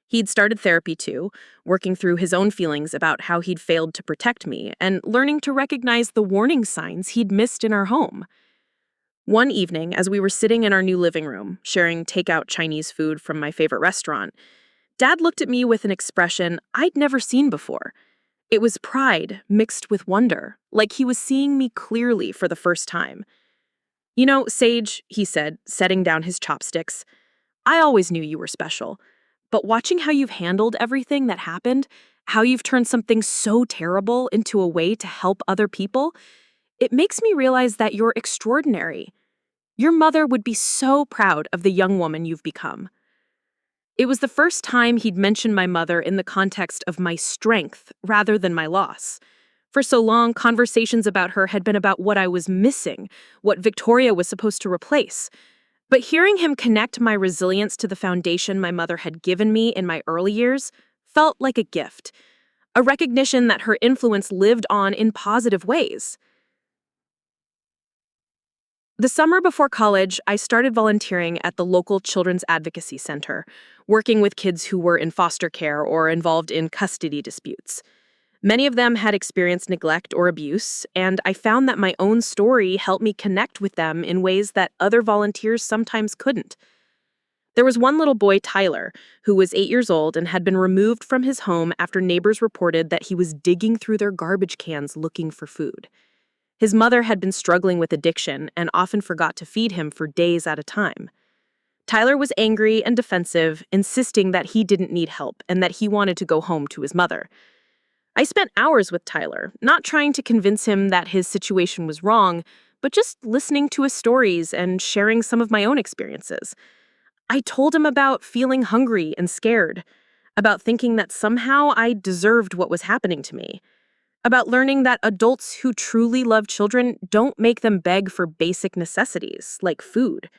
He'd started therapy too, working through his own feelings about how he'd failed to protect me and learning to recognize the warning signs he'd missed in our home. One evening, as we were sitting in our new living room, sharing takeout Chinese food from my favorite restaurant, Dad looked at me with an expression I'd never seen before. It was pride mixed with wonder, like he was seeing me clearly for the first time. "You know, Sage," he said, setting down his chopsticks, "I always knew you were special. But watching how you've handled everything that happened, how you've turned something so terrible into a way to help other people, it makes me realize that you're extraordinary. Your mother would be so proud of the young woman you've become." It was the first time he'd mentioned my mother in the context of my strength rather than my loss. For so long, conversations about her had been about what I was missing, what Victoria was supposed to replace. But hearing him connect my resilience to the foundation my mother had given me in my early years felt like a gift, a recognition that her influence lived on in positive ways. The summer before college, I started volunteering at the local Children's Advocacy Center, working with kids who were in foster care or involved in custody disputes. Many of them had experienced neglect or abuse, and I found that my own story helped me connect with them in ways that other volunteers sometimes couldn't. There was one little boy, Tyler, who was 8 years old and had been removed from his home after neighbors reported that he was digging through their garbage cans looking for food. His mother had been struggling with addiction and often forgot to feed him for days at a time. Tyler was angry and defensive, insisting that he didn't need help and that he wanted to go home to his mother. I spent hours with Tyler, not trying to convince him that his situation was wrong, but just listening to his stories and sharing some of my own experiences. I told him about feeling hungry and scared, about thinking that somehow I deserved what was happening to me, about learning that adults who truly love children don't make them beg for basic necessities, like food.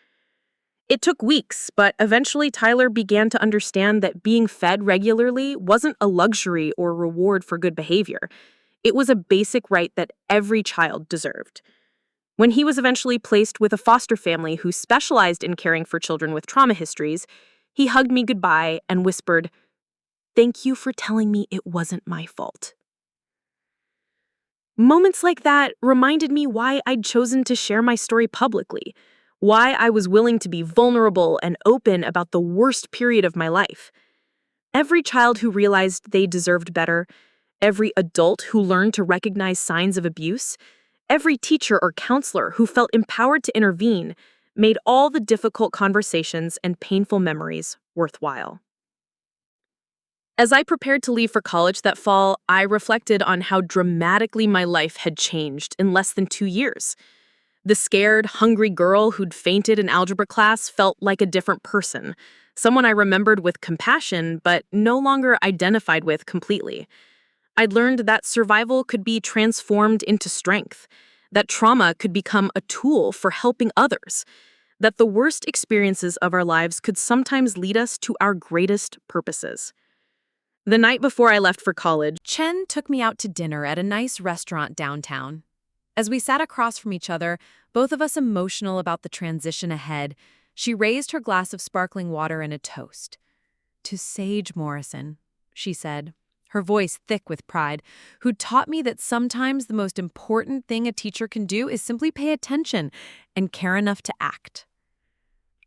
It took weeks, but eventually Tyler began to understand that being fed regularly wasn't a luxury or reward for good behavior. It was a basic right that every child deserved. When he was eventually placed with a foster family who specialized in caring for children with trauma histories, he hugged me goodbye and whispered, "Thank you for telling me it wasn't my fault." Moments like that reminded me why I'd chosen to share my story publicly, why I was willing to be vulnerable and open about the worst period of my life. Every child who realized they deserved better, every adult who learned to recognize signs of abuse, every teacher or counselor who felt empowered to intervene made all the difficult conversations and painful memories worthwhile. As I prepared to leave for college that fall, I reflected on how dramatically my life had changed in less than 2 years. The scared, hungry girl who'd fainted in algebra class felt like a different person, someone I remembered with compassion but no longer identified with completely. I'd learned that survival could be transformed into strength, that trauma could become a tool for helping others, that the worst experiences of our lives could sometimes lead us to our greatest purposes. The night before I left for college, Chen took me out to dinner at a nice restaurant downtown. As we sat across from each other, both of us emotional about the transition ahead, she raised her glass of sparkling water in a toast. "To Sage Morrison," she said, her voice thick with pride, "who taught me that sometimes the most important thing a teacher can do is simply pay attention and care enough to act."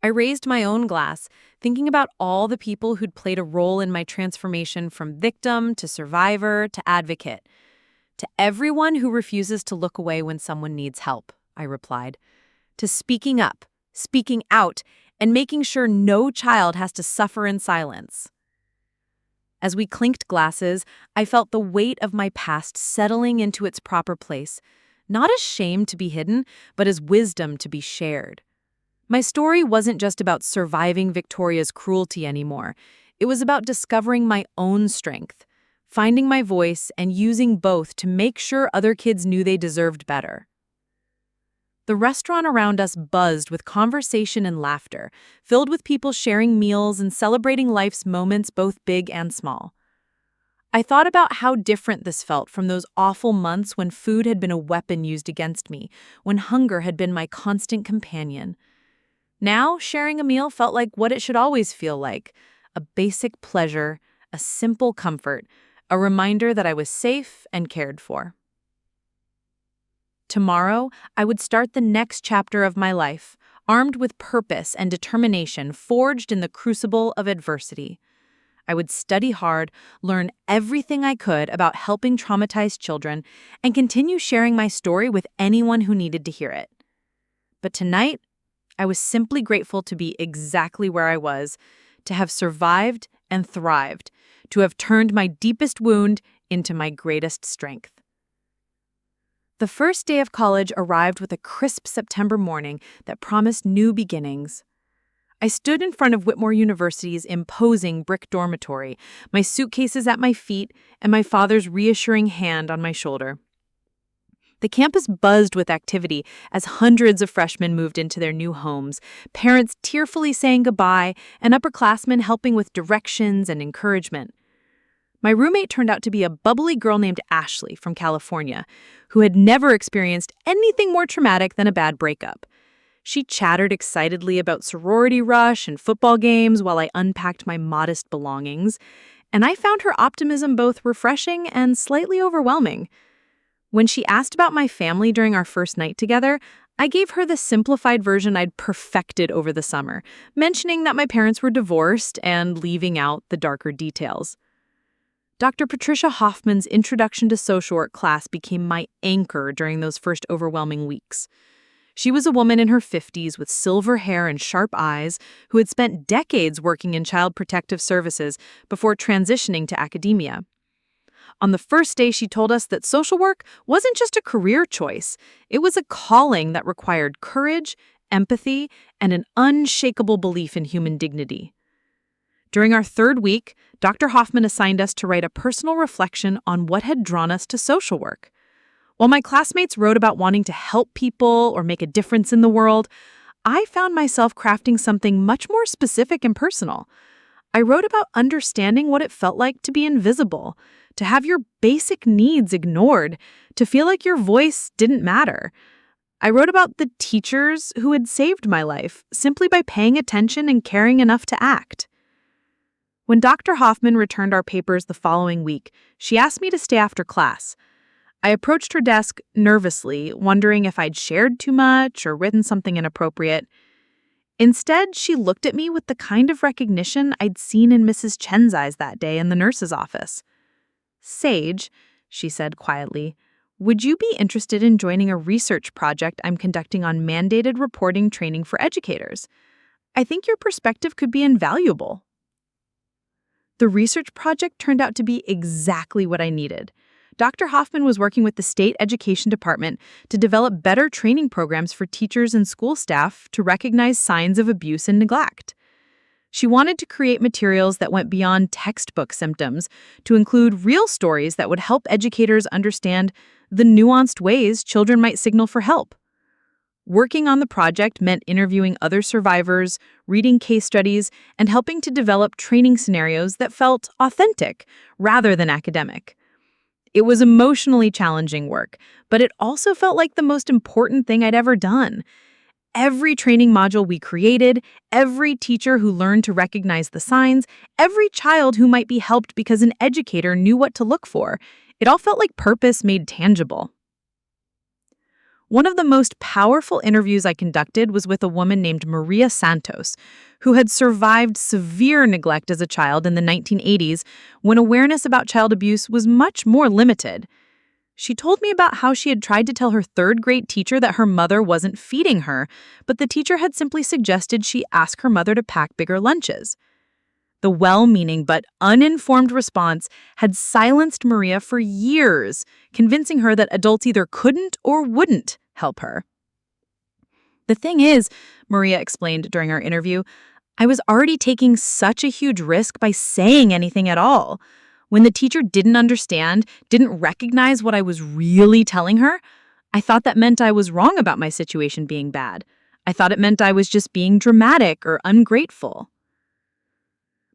I raised my own glass, thinking about all the people who'd played a role in my transformation from victim to survivor to advocate. "To everyone who refuses to look away when someone needs help," I replied. "To speaking up, speaking out, and making sure no child has to suffer in silence." As we clinked glasses, I felt the weight of my past settling into its proper place, not as shame to be hidden, but as wisdom to be shared. My story wasn't just about surviving Victoria's cruelty anymore. It was about discovering my own strength, finding my voice, and using both to make sure other kids knew they deserved better. The restaurant around us buzzed with conversation and laughter, filled with people sharing meals and celebrating life's moments, both big and small. I thought about how different this felt from those awful months when food had been a weapon used against me, when hunger had been my constant companion. Now, sharing a meal felt like what it should always feel like, a basic pleasure, a simple comfort, a reminder that I was safe and cared for. Tomorrow, I would start the next chapter of my life, armed with purpose and determination forged in the crucible of adversity. I would study hard, learn everything I could about helping traumatized children, and continue sharing my story with anyone who needed to hear it. But tonight, I was simply grateful to be exactly where I was, to have survived and thrived, to have turned my deepest wound into my greatest strength. The first day of college arrived with a crisp September morning that promised new beginnings. I stood in front of Whitmore University's imposing brick dormitory, my suitcases at my feet and my father's reassuring hand on my shoulder. The campus buzzed with activity as hundreds of freshmen moved into their new homes, parents tearfully saying goodbye, and upperclassmen helping with directions and encouragement. My roommate turned out to be a bubbly girl named Ashley from California, who had never experienced anything more traumatic than a bad breakup. She chattered excitedly about sorority rush and football games while I unpacked my modest belongings, and I found her optimism both refreshing and slightly overwhelming. When she asked about my family during our first night together, I gave her the simplified version I'd perfected over the summer, mentioning that my parents were divorced and leaving out the darker details. Dr. Patricia Hoffman's Introduction to Social Work class became my anchor during those first overwhelming weeks. She was a woman in her 50s with silver hair and sharp eyes who had spent decades working in child protective services before transitioning to academia. On the first day, she told us that social work wasn't just a career choice. It was a calling that required courage, empathy, and an unshakable belief in human dignity. During our third week, Dr. Hoffman assigned us to write a personal reflection on what had drawn us to social work. While my classmates wrote about wanting to help people or make a difference in the world, I found myself crafting something much more specific and personal. I wrote about understanding what it felt like to be invisible, to have your basic needs ignored, to feel like your voice didn't matter. I wrote about the teachers who had saved my life simply by paying attention and caring enough to act. When Dr. Hoffman returned our papers the following week, she asked me to stay after class. I approached her desk nervously, wondering if I'd shared too much or written something inappropriate. Instead, she looked at me with the kind of recognition I'd seen in Mrs. Chen's eyes that day in the nurse's office. "Sage," she said quietly, "would you be interested in joining a research project I'm conducting on mandated reporting training for educators? I think your perspective could be invaluable." The research project turned out to be exactly what I needed. Dr. Hoffman was working with the state education department to develop better training programs for teachers and school staff to recognize signs of abuse and neglect. She wanted to create materials that went beyond textbook symptoms to include real stories that would help educators understand the nuanced ways children might signal for help. Working on the project meant interviewing other survivors, reading case studies, and helping to develop training scenarios that felt authentic rather than academic. It was emotionally challenging work, but it also felt like the most important thing I'd ever done. Every training module we created, every teacher who learned to recognize the signs, every child who might be helped because an educator knew what to look for, it all felt like purpose made tangible. One of the most powerful interviews I conducted was with a woman named Maria Santos, who had survived severe neglect as a child in the 1980s when awareness about child abuse was much more limited. She told me about how she had tried to tell her third-grade teacher that her mother wasn't feeding her, but the teacher had simply suggested she ask her mother to pack bigger lunches. The well-meaning but uninformed response had silenced Maria for years, convincing her that adults either couldn't or wouldn't help her. "The thing is," Maria explained during our interview, "I was already taking such a huge risk by saying anything at all. When the teacher didn't understand, didn't recognize what I was really telling her, I thought that meant I was wrong about my situation being bad. I thought it meant I was just being dramatic or ungrateful."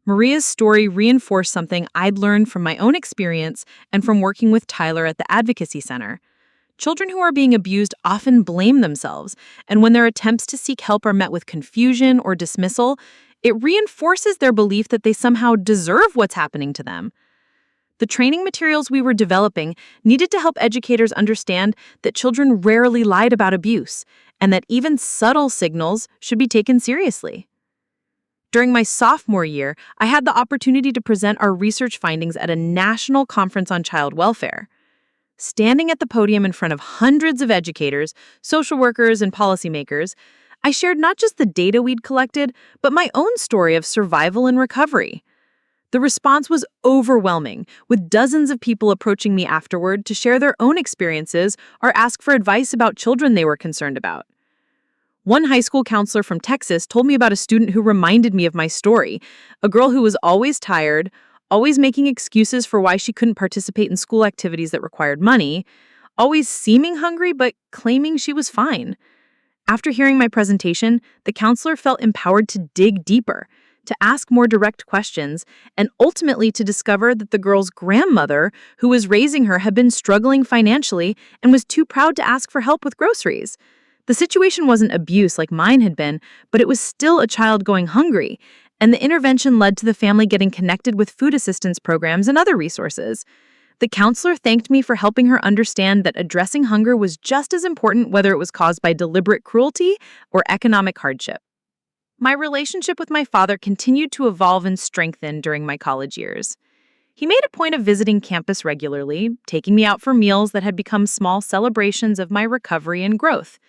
Maria's story reinforced something I'd learned from my own experience and from working with Tyler at the Advocacy Center. Children who are being abused often blame themselves, and when their attempts to seek help are met with confusion or dismissal, it reinforces their belief that they somehow deserve what's happening to them. The training materials we were developing needed to help educators understand that children rarely lied about abuse, and that even subtle signals should be taken seriously. During my sophomore year, I had the opportunity to present our research findings at a national conference on child welfare. Standing at the podium in front of hundreds of educators, social workers, and policymakers, I shared not just the data we'd collected, but my own story of survival and recovery. The response was overwhelming, with dozens of people approaching me afterward to share their own experiences or ask for advice about children they were concerned about. One high school counselor from Texas told me about a student who reminded me of my story, a girl who was always tired, always making excuses for why she couldn't participate in school activities that required money, always seeming hungry but claiming she was fine. After hearing my presentation, the counselor felt empowered to dig deeper, to ask more direct questions, and ultimately to discover that the girl's grandmother, who was raising her, had been struggling financially and was too proud to ask for help with groceries. The situation wasn't abuse like mine had been, but it was still a child going hungry, and the intervention led to the family getting connected with food assistance programs and other resources. The counselor thanked me for helping her understand that addressing hunger was just as important whether it was caused by deliberate cruelty or economic hardship. My relationship with my father continued to evolve and strengthen during my college years. He made a point of visiting campus regularly, taking me out for meals that had become small celebrations of my recovery and growth.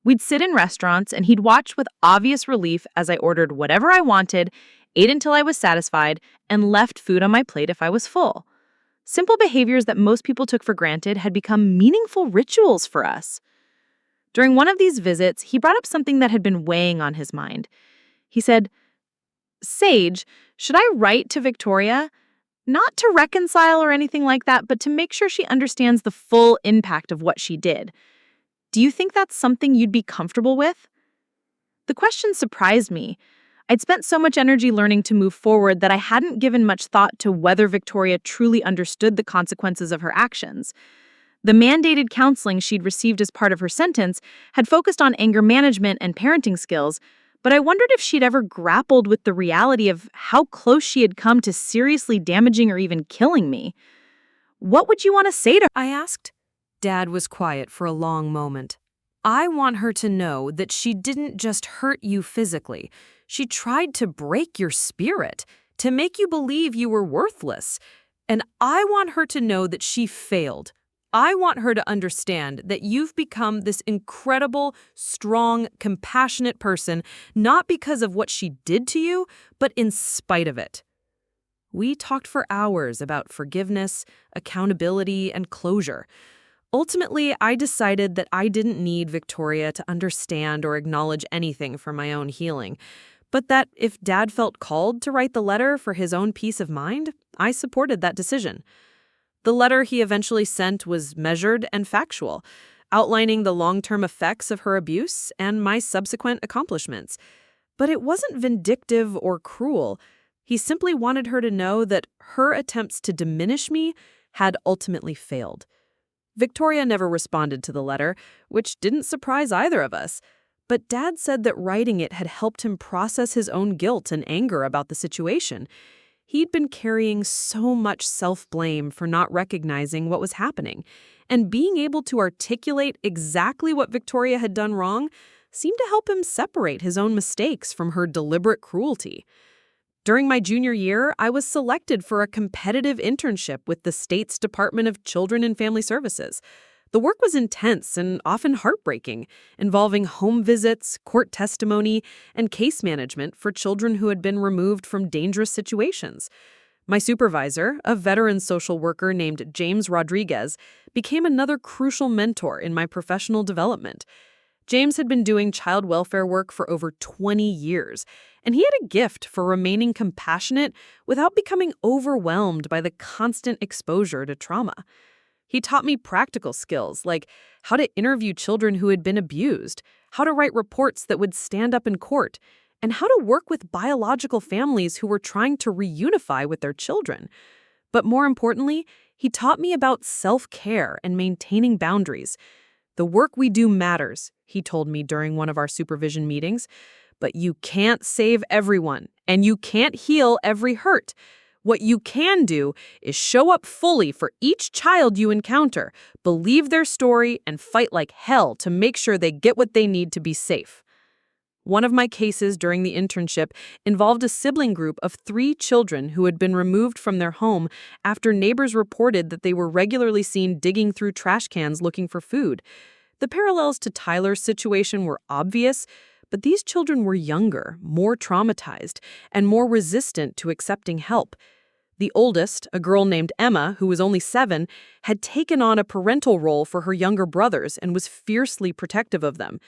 We'd sit in restaurants and he'd watch with obvious relief as I ordered whatever I wanted, ate until I was satisfied, and left food on my plate if I was full. Simple behaviors that most people took for granted had become meaningful rituals for us. During one of these visits, he brought up something that had been weighing on his mind. He said, "Sage, should I write to Victoria? Not to reconcile or anything like that, but to make sure she understands the full impact of what she did. Do you think that's something you'd be comfortable with?" The question surprised me. I'd spent so much energy learning to move forward that I hadn't given much thought to whether Victoria truly understood the consequences of her actions. The mandated counseling she'd received as part of her sentence had focused on anger management and parenting skills, but I wondered if she'd ever grappled with the reality of how close she had come to seriously damaging or even killing me. "What would you want to say to her?" I asked. Dad was quiet for a long moment. "I want her to know that she didn't just hurt you physically. She tried to break your spirit, to make you believe you were worthless. And I want her to know that she failed. I want her to understand that you've become this incredible, strong, compassionate person, not because of what she did to you, but in spite of it." We talked for hours about forgiveness, accountability, and closure. Ultimately, I decided that I didn't need Victoria to understand or acknowledge anything for my own healing, but that if Dad felt called to write the letter for his own peace of mind, I supported that decision. The letter he eventually sent was measured and factual, outlining the long-term effects of her abuse and my subsequent accomplishments. But it wasn't vindictive or cruel. He simply wanted her to know that her attempts to diminish me had ultimately failed. Victoria never responded to the letter, which didn't surprise either of us. But Dad said that writing it had helped him process his own guilt and anger about the situation. He'd been carrying so much self-blame for not recognizing what was happening, and being able to articulate exactly what Victoria had done wrong seemed to help him separate his own mistakes from her deliberate cruelty. During my junior year, I was selected for a competitive internship with the state's Department of Children and Family Services. The work was intense and often heartbreaking, involving home visits, court testimony, and case management for children who had been removed from dangerous situations. My supervisor, a veteran social worker named James Rodriguez, became another crucial mentor in my professional development. James had been doing child welfare work for over 20 years, and he had a gift for remaining compassionate without becoming overwhelmed by the constant exposure to trauma. He taught me practical skills like how to interview children who had been abused, how to write reports that would stand up in court, and how to work with biological families who were trying to reunify with their children. But more importantly, he taught me about self-care and maintaining boundaries. "The work we do matters," he told me during one of our supervision meetings, "but you can't save everyone, and you can't heal every hurt. What you can do is show up fully for each child you encounter, believe their story, and fight like hell to make sure they get what they need to be safe." One of my cases during the internship involved a sibling group of 3 children who had been removed from their home after neighbors reported that they were regularly seen digging through trash cans looking for food. The parallels to Tyler's situation were obvious, but these children were younger, more traumatized, and more resistant to accepting help. The oldest, a girl named Emma, who was only 7, had taken on a parental role for her younger brothers and was fiercely protective of them.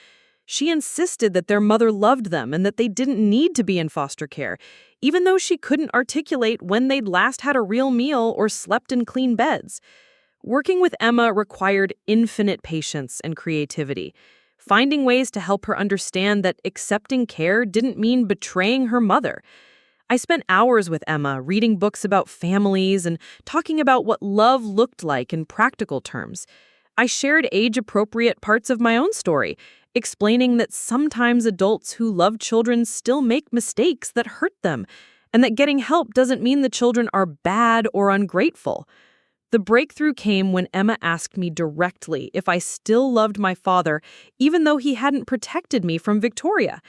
She insisted that their mother loved them and that they didn't need to be in foster care, even though she couldn't articulate when they'd last had a real meal or slept in clean beds. Working with Emma required infinite patience and creativity, finding ways to help her understand that accepting care didn't mean betraying her mother. I spent hours with Emma reading books about families and talking about what love looked like in practical terms. I shared age-appropriate parts of my own story, explaining that sometimes adults who love children still make mistakes that hurt them, and that getting help doesn't mean the children are bad or ungrateful. The breakthrough came when Emma asked me directly if I still loved my father, even though he hadn't protected me from Victoria.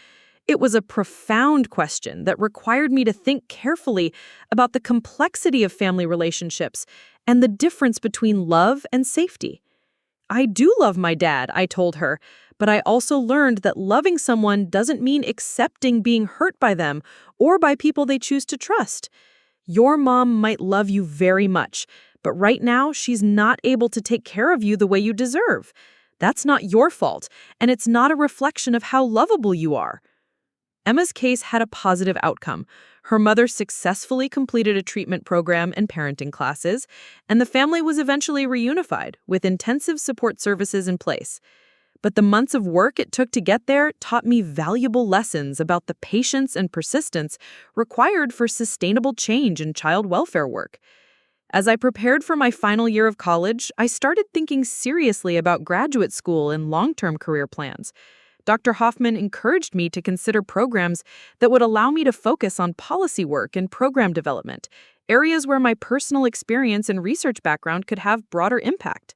It was a profound question that required me to think carefully about the complexity of family relationships and the difference between love and safety. I do love my dad, I told her, but I also learned that loving someone doesn't mean accepting being hurt by them or by people they choose to trust. Your mom might love you very much, but right now she's not able to take care of you the way you deserve. That's not your fault, and it's not a reflection of how lovable you are. Emma's case had a positive outcome. Her mother successfully completed a treatment program and parenting classes, and the family was eventually reunified with intensive support services in place. But the months of work it took to get there taught me valuable lessons about the patience and persistence required for sustainable change in child welfare work. As I prepared for my final year of college, I started thinking seriously about graduate school and long-term career plans. Dr. Hoffman encouraged me to consider programs that would allow me to focus on policy work and program development, areas where my personal experience and research background could have broader impact.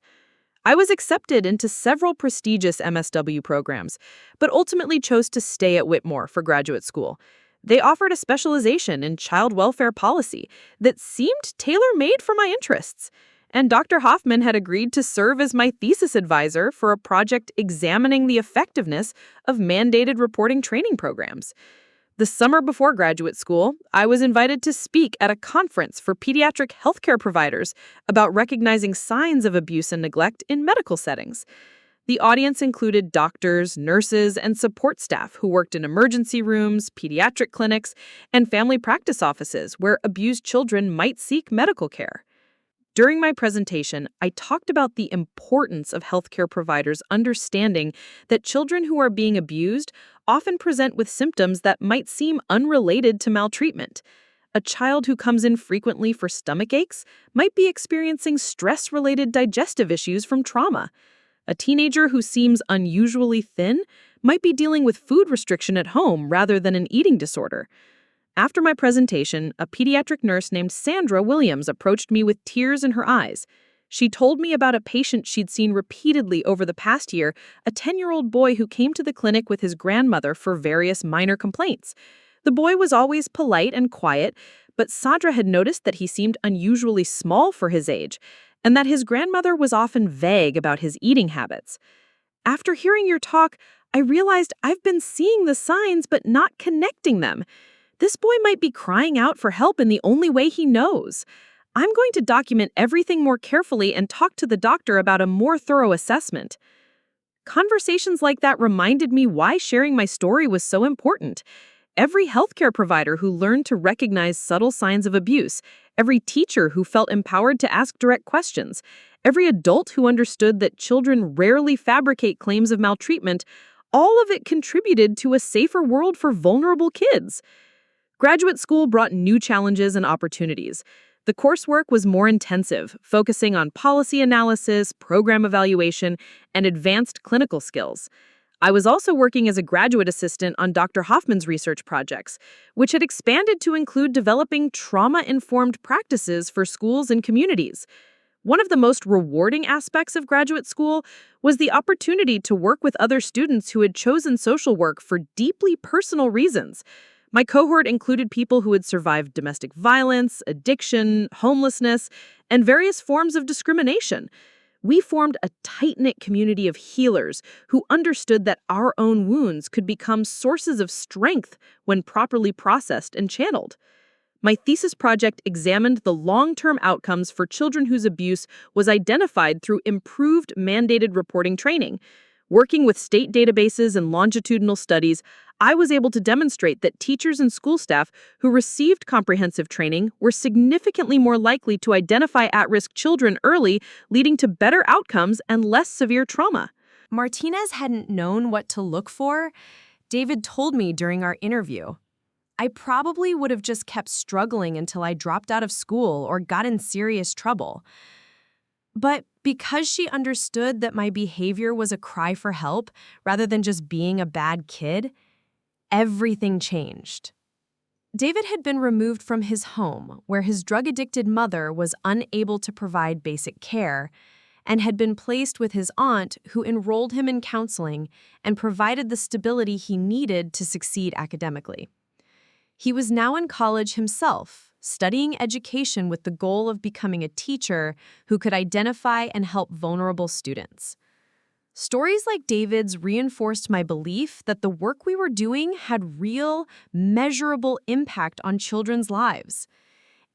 I was accepted into several prestigious MSW programs, but ultimately chose to stay at Whitmore for graduate school. They offered a specialization in child welfare policy that seemed tailor-made for my interests. And Dr. Hoffman had agreed to serve as my thesis advisor for a project examining the effectiveness of mandated reporting training programs. The summer before graduate school, I was invited to speak at a conference for pediatric healthcare providers about recognizing signs of abuse and neglect in medical settings. The audience included doctors, nurses, and support staff who worked in emergency rooms, pediatric clinics, and family practice offices where abused children might seek medical care. During my presentation, I talked about the importance of healthcare providers understanding that children who are being abused often present with symptoms that might seem unrelated to maltreatment. A child who comes in frequently for stomach aches might be experiencing stress-related digestive issues from trauma. A teenager who seems unusually thin might be dealing with food restriction at home rather than an eating disorder. After my presentation, a pediatric nurse named Sandra Williams approached me with tears in her eyes. She told me about a patient she'd seen repeatedly over the past year, a 10-year-old boy who came to the clinic with his grandmother for various minor complaints. The boy was always polite and quiet, but Sandra had noticed that he seemed unusually small for his age, and that his grandmother was often vague about his eating habits. After hearing your talk, I realized I've been seeing the signs but not connecting them. This boy might be crying out for help in the only way he knows. I'm going to document everything more carefully and talk to the doctor about a more thorough assessment. Conversations like that reminded me why sharing my story was so important. Every healthcare provider who learned to recognize subtle signs of abuse, every teacher who felt empowered to ask direct questions, every adult who understood that children rarely fabricate claims of maltreatment, all of it contributed to a safer world for vulnerable kids. Graduate school brought new challenges and opportunities. The coursework was more intensive, focusing on policy analysis, program evaluation, and advanced clinical skills. I was also working as a graduate assistant on Dr. Hoffman's research projects, which had expanded to include developing trauma-informed practices for schools and communities. One of the most rewarding aspects of graduate school was the opportunity to work with other students who had chosen social work for deeply personal reasons. My cohort included people who had survived domestic violence, addiction, homelessness, and various forms of discrimination. We formed a tight-knit community of healers who understood that our own wounds could become sources of strength when properly processed and channeled. My thesis project examined the long-term outcomes for children whose abuse was identified through improved mandated reporting training. Working with state databases and longitudinal studies, I was able to demonstrate that teachers and school staff who received comprehensive training were significantly more likely to identify at-risk children early, leading to better outcomes and less severe trauma. Martinez hadn't known what to look for. David told me during our interview. I probably would have just kept struggling until I dropped out of school or got in serious trouble. But because she understood that my behavior was a cry for help rather than just being a bad kid, everything changed. David had been removed from his home, where his drug-addicted mother was unable to provide basic care, and had been placed with his aunt, who enrolled him in counseling and provided the stability he needed to succeed academically. He was now in college himself, studying education with the goal of becoming a teacher who could identify and help vulnerable students. Stories like David's reinforced my belief that the work we were doing had real, measurable impact on children's lives.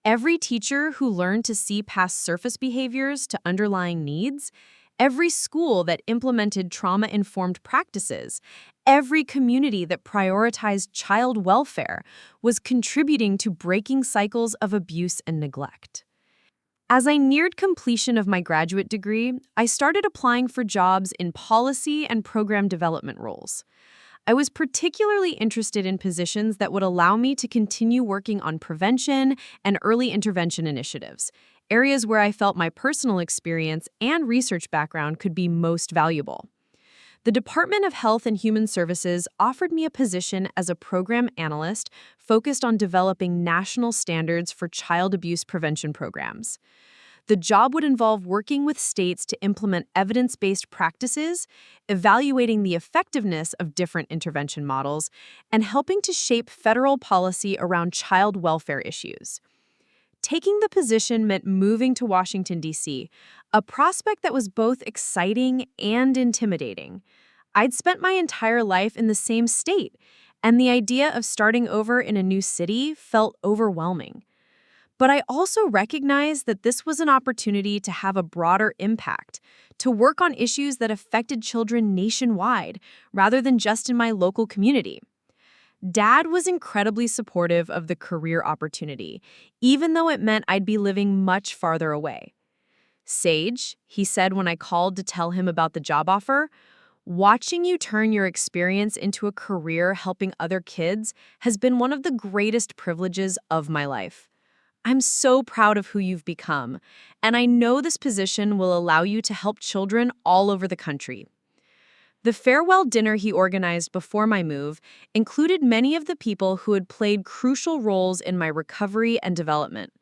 Every teacher who learned to see past surface behaviors to underlying needs, every school that implemented trauma-informed practices, every community that prioritized child welfare was contributing to breaking cycles of abuse and neglect. As I neared completion of my graduate degree, I started applying for jobs in policy and program development roles. I was particularly interested in positions that would allow me to continue working on prevention and early intervention initiatives, areas where I felt my personal experience and research background could be most valuable. The Department of Health and Human Services offered me a position as a program analyst focused on developing national standards for child abuse prevention programs. The job would involve working with states to implement evidence-based practices, evaluating the effectiveness of different intervention models, and helping to shape federal policy around child welfare issues. Taking the position meant moving to Washington, D.C., a prospect that was both exciting and intimidating. I'd spent my entire life in the same state, and the idea of starting over in a new city felt overwhelming. But I also recognized that this was an opportunity to have a broader impact, to work on issues that affected children nationwide, rather than just in my local community. Dad was incredibly supportive of the career opportunity, even though it meant I'd be living much farther away. "Sage," he said when I called to tell him about the job offer, "watching you turn your experience into a career helping other kids has been one of the greatest privileges of my life. I'm so proud of who you've become, and I know this position will allow you to help children all over the country." The farewell dinner he organized before my move included many of the people who had played crucial roles in my recovery and development.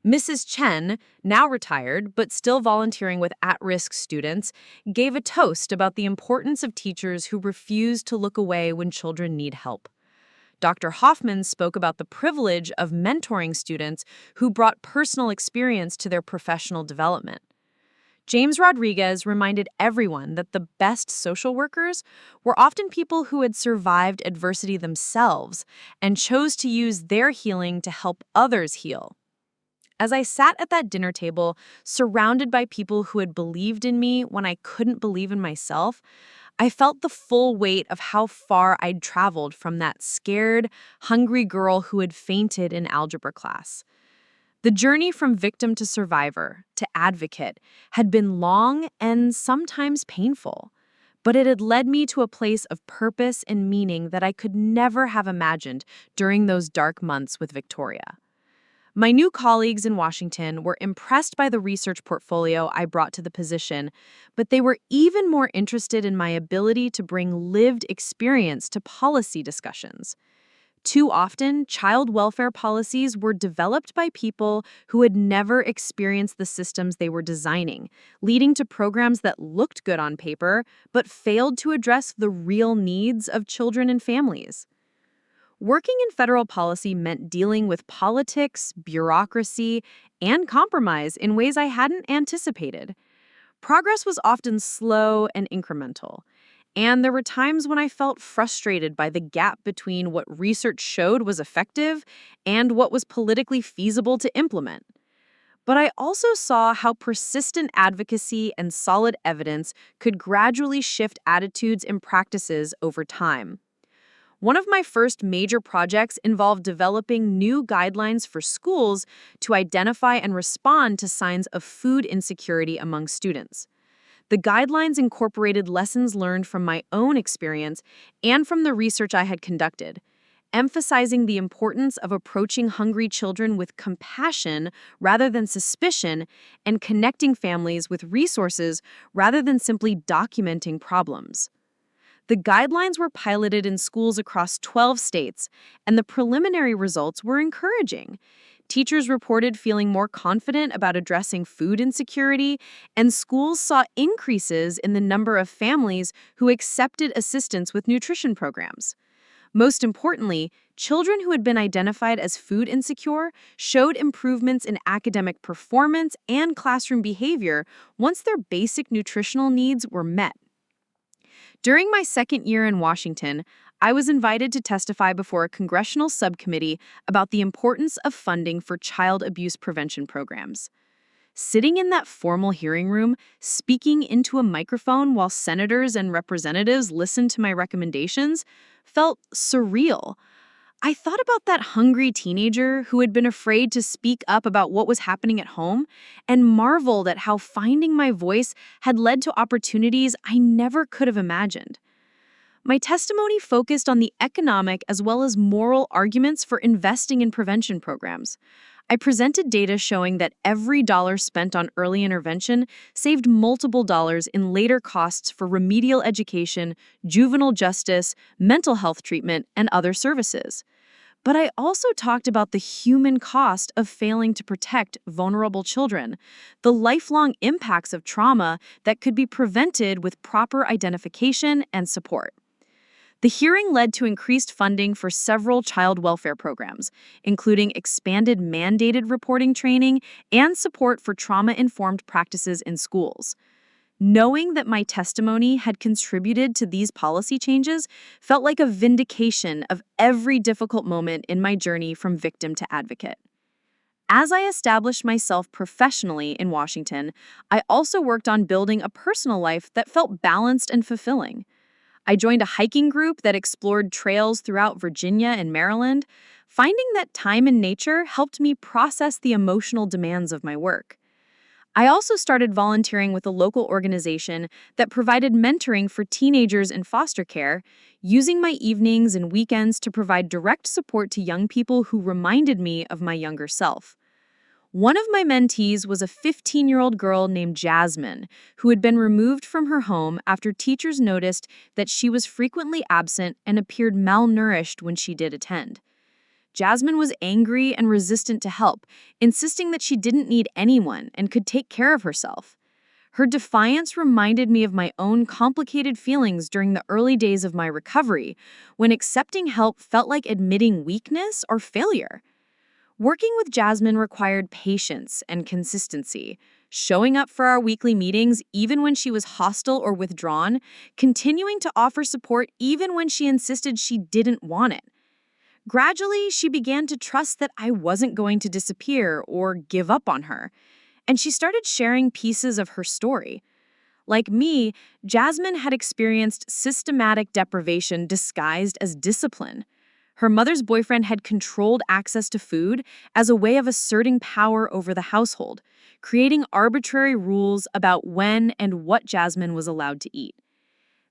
Mrs. Chen, now retired but still volunteering with at-risk students, gave a toast about the importance of teachers who refuse to look away when children need help. Dr. Hoffman spoke about the privilege of mentoring students who brought personal experience to their professional development. James Rodriguez reminded everyone that the best social workers were often people who had survived adversity themselves and chose to use their healing to help others heal. As I sat at that dinner table, surrounded by people who had believed in me when I couldn't believe in myself, I felt the full weight of how far I'd traveled from that scared, hungry girl who had fainted in algebra class. The journey from victim to survivor, to advocate, had been long and sometimes painful, but it had led me to a place of purpose and meaning that I could never have imagined during those dark months with Victoria. My new colleagues in Washington were impressed by the research portfolio I brought to the position, but they were even more interested in my ability to bring lived experience to policy discussions. Too often, child welfare policies were developed by people who had never experienced the systems they were designing, leading to programs that looked good on paper but failed to address the real needs of children and families. Working in federal policy meant dealing with politics, bureaucracy, and compromise in ways I hadn't anticipated. Progress was often slow and incremental, and there were times when I felt frustrated by the gap between what research showed was effective and what was politically feasible to implement. But I also saw how persistent advocacy and solid evidence could gradually shift attitudes and practices over time. One of my first major projects involved developing new guidelines for schools to identify and respond to signs of food insecurity among students. The guidelines incorporated lessons learned from my own experience and from the research I had conducted, emphasizing the importance of approaching hungry children with compassion rather than suspicion and connecting families with resources rather than simply documenting problems. The guidelines were piloted in schools across 12 states, and the preliminary results were encouraging. Teachers reported feeling more confident about addressing food insecurity, and schools saw increases in the number of families who accepted assistance with nutrition programs. Most importantly, children who had been identified as food insecure showed improvements in academic performance and classroom behavior once their basic nutritional needs were met. During my second year in Washington, I was invited to testify before a congressional subcommittee about the importance of funding for child abuse prevention programs. Sitting in that formal hearing room, speaking into a microphone while senators and representatives listened to my recommendations, felt surreal. I thought about that hungry teenager who had been afraid to speak up about what was happening at home and marveled at how finding my voice had led to opportunities I never could have imagined. My testimony focused on the economic as well as moral arguments for investing in prevention programs. I presented data showing that every dollar spent on early intervention saved multiple dollars in later costs for remedial education, juvenile justice, mental health treatment, and other services. But I also talked about the human cost of failing to protect vulnerable children, the lifelong impacts of trauma that could be prevented with proper identification and support. The hearing led to increased funding for several child welfare programs, including expanded mandated reporting training and support for trauma-informed practices in schools. Knowing that my testimony had contributed to these policy changes felt like a vindication of every difficult moment in my journey from victim to advocate. As I established myself professionally in Washington, I also worked on building a personal life that felt balanced and fulfilling. I joined a hiking group that explored trails throughout Virginia and Maryland, finding that time in nature helped me process the emotional demands of my work. I also started volunteering with a local organization that provided mentoring for teenagers in foster care, using my evenings and weekends to provide direct support to young people who reminded me of my younger self. One of my mentees was a 15-year-old girl named Jasmine, who had been removed from her home after teachers noticed that she was frequently absent and appeared malnourished when she did attend. Jasmine was angry and resistant to help, insisting that she didn't need anyone and could take care of herself. Her defiance reminded me of my own complicated feelings during the early days of my recovery, when accepting help felt like admitting weakness or failure. Working with Jasmine required patience and consistency, showing up for our weekly meetings even when she was hostile or withdrawn, continuing to offer support even when she insisted she didn't want it. Gradually, she began to trust that I wasn't going to disappear or give up on her, and she started sharing pieces of her story. Like me, Jasmine had experienced systematic deprivation disguised as discipline. Her mother's boyfriend had controlled access to food as a way of asserting power over the household, creating arbitrary rules about when and what Jasmine was allowed to eat.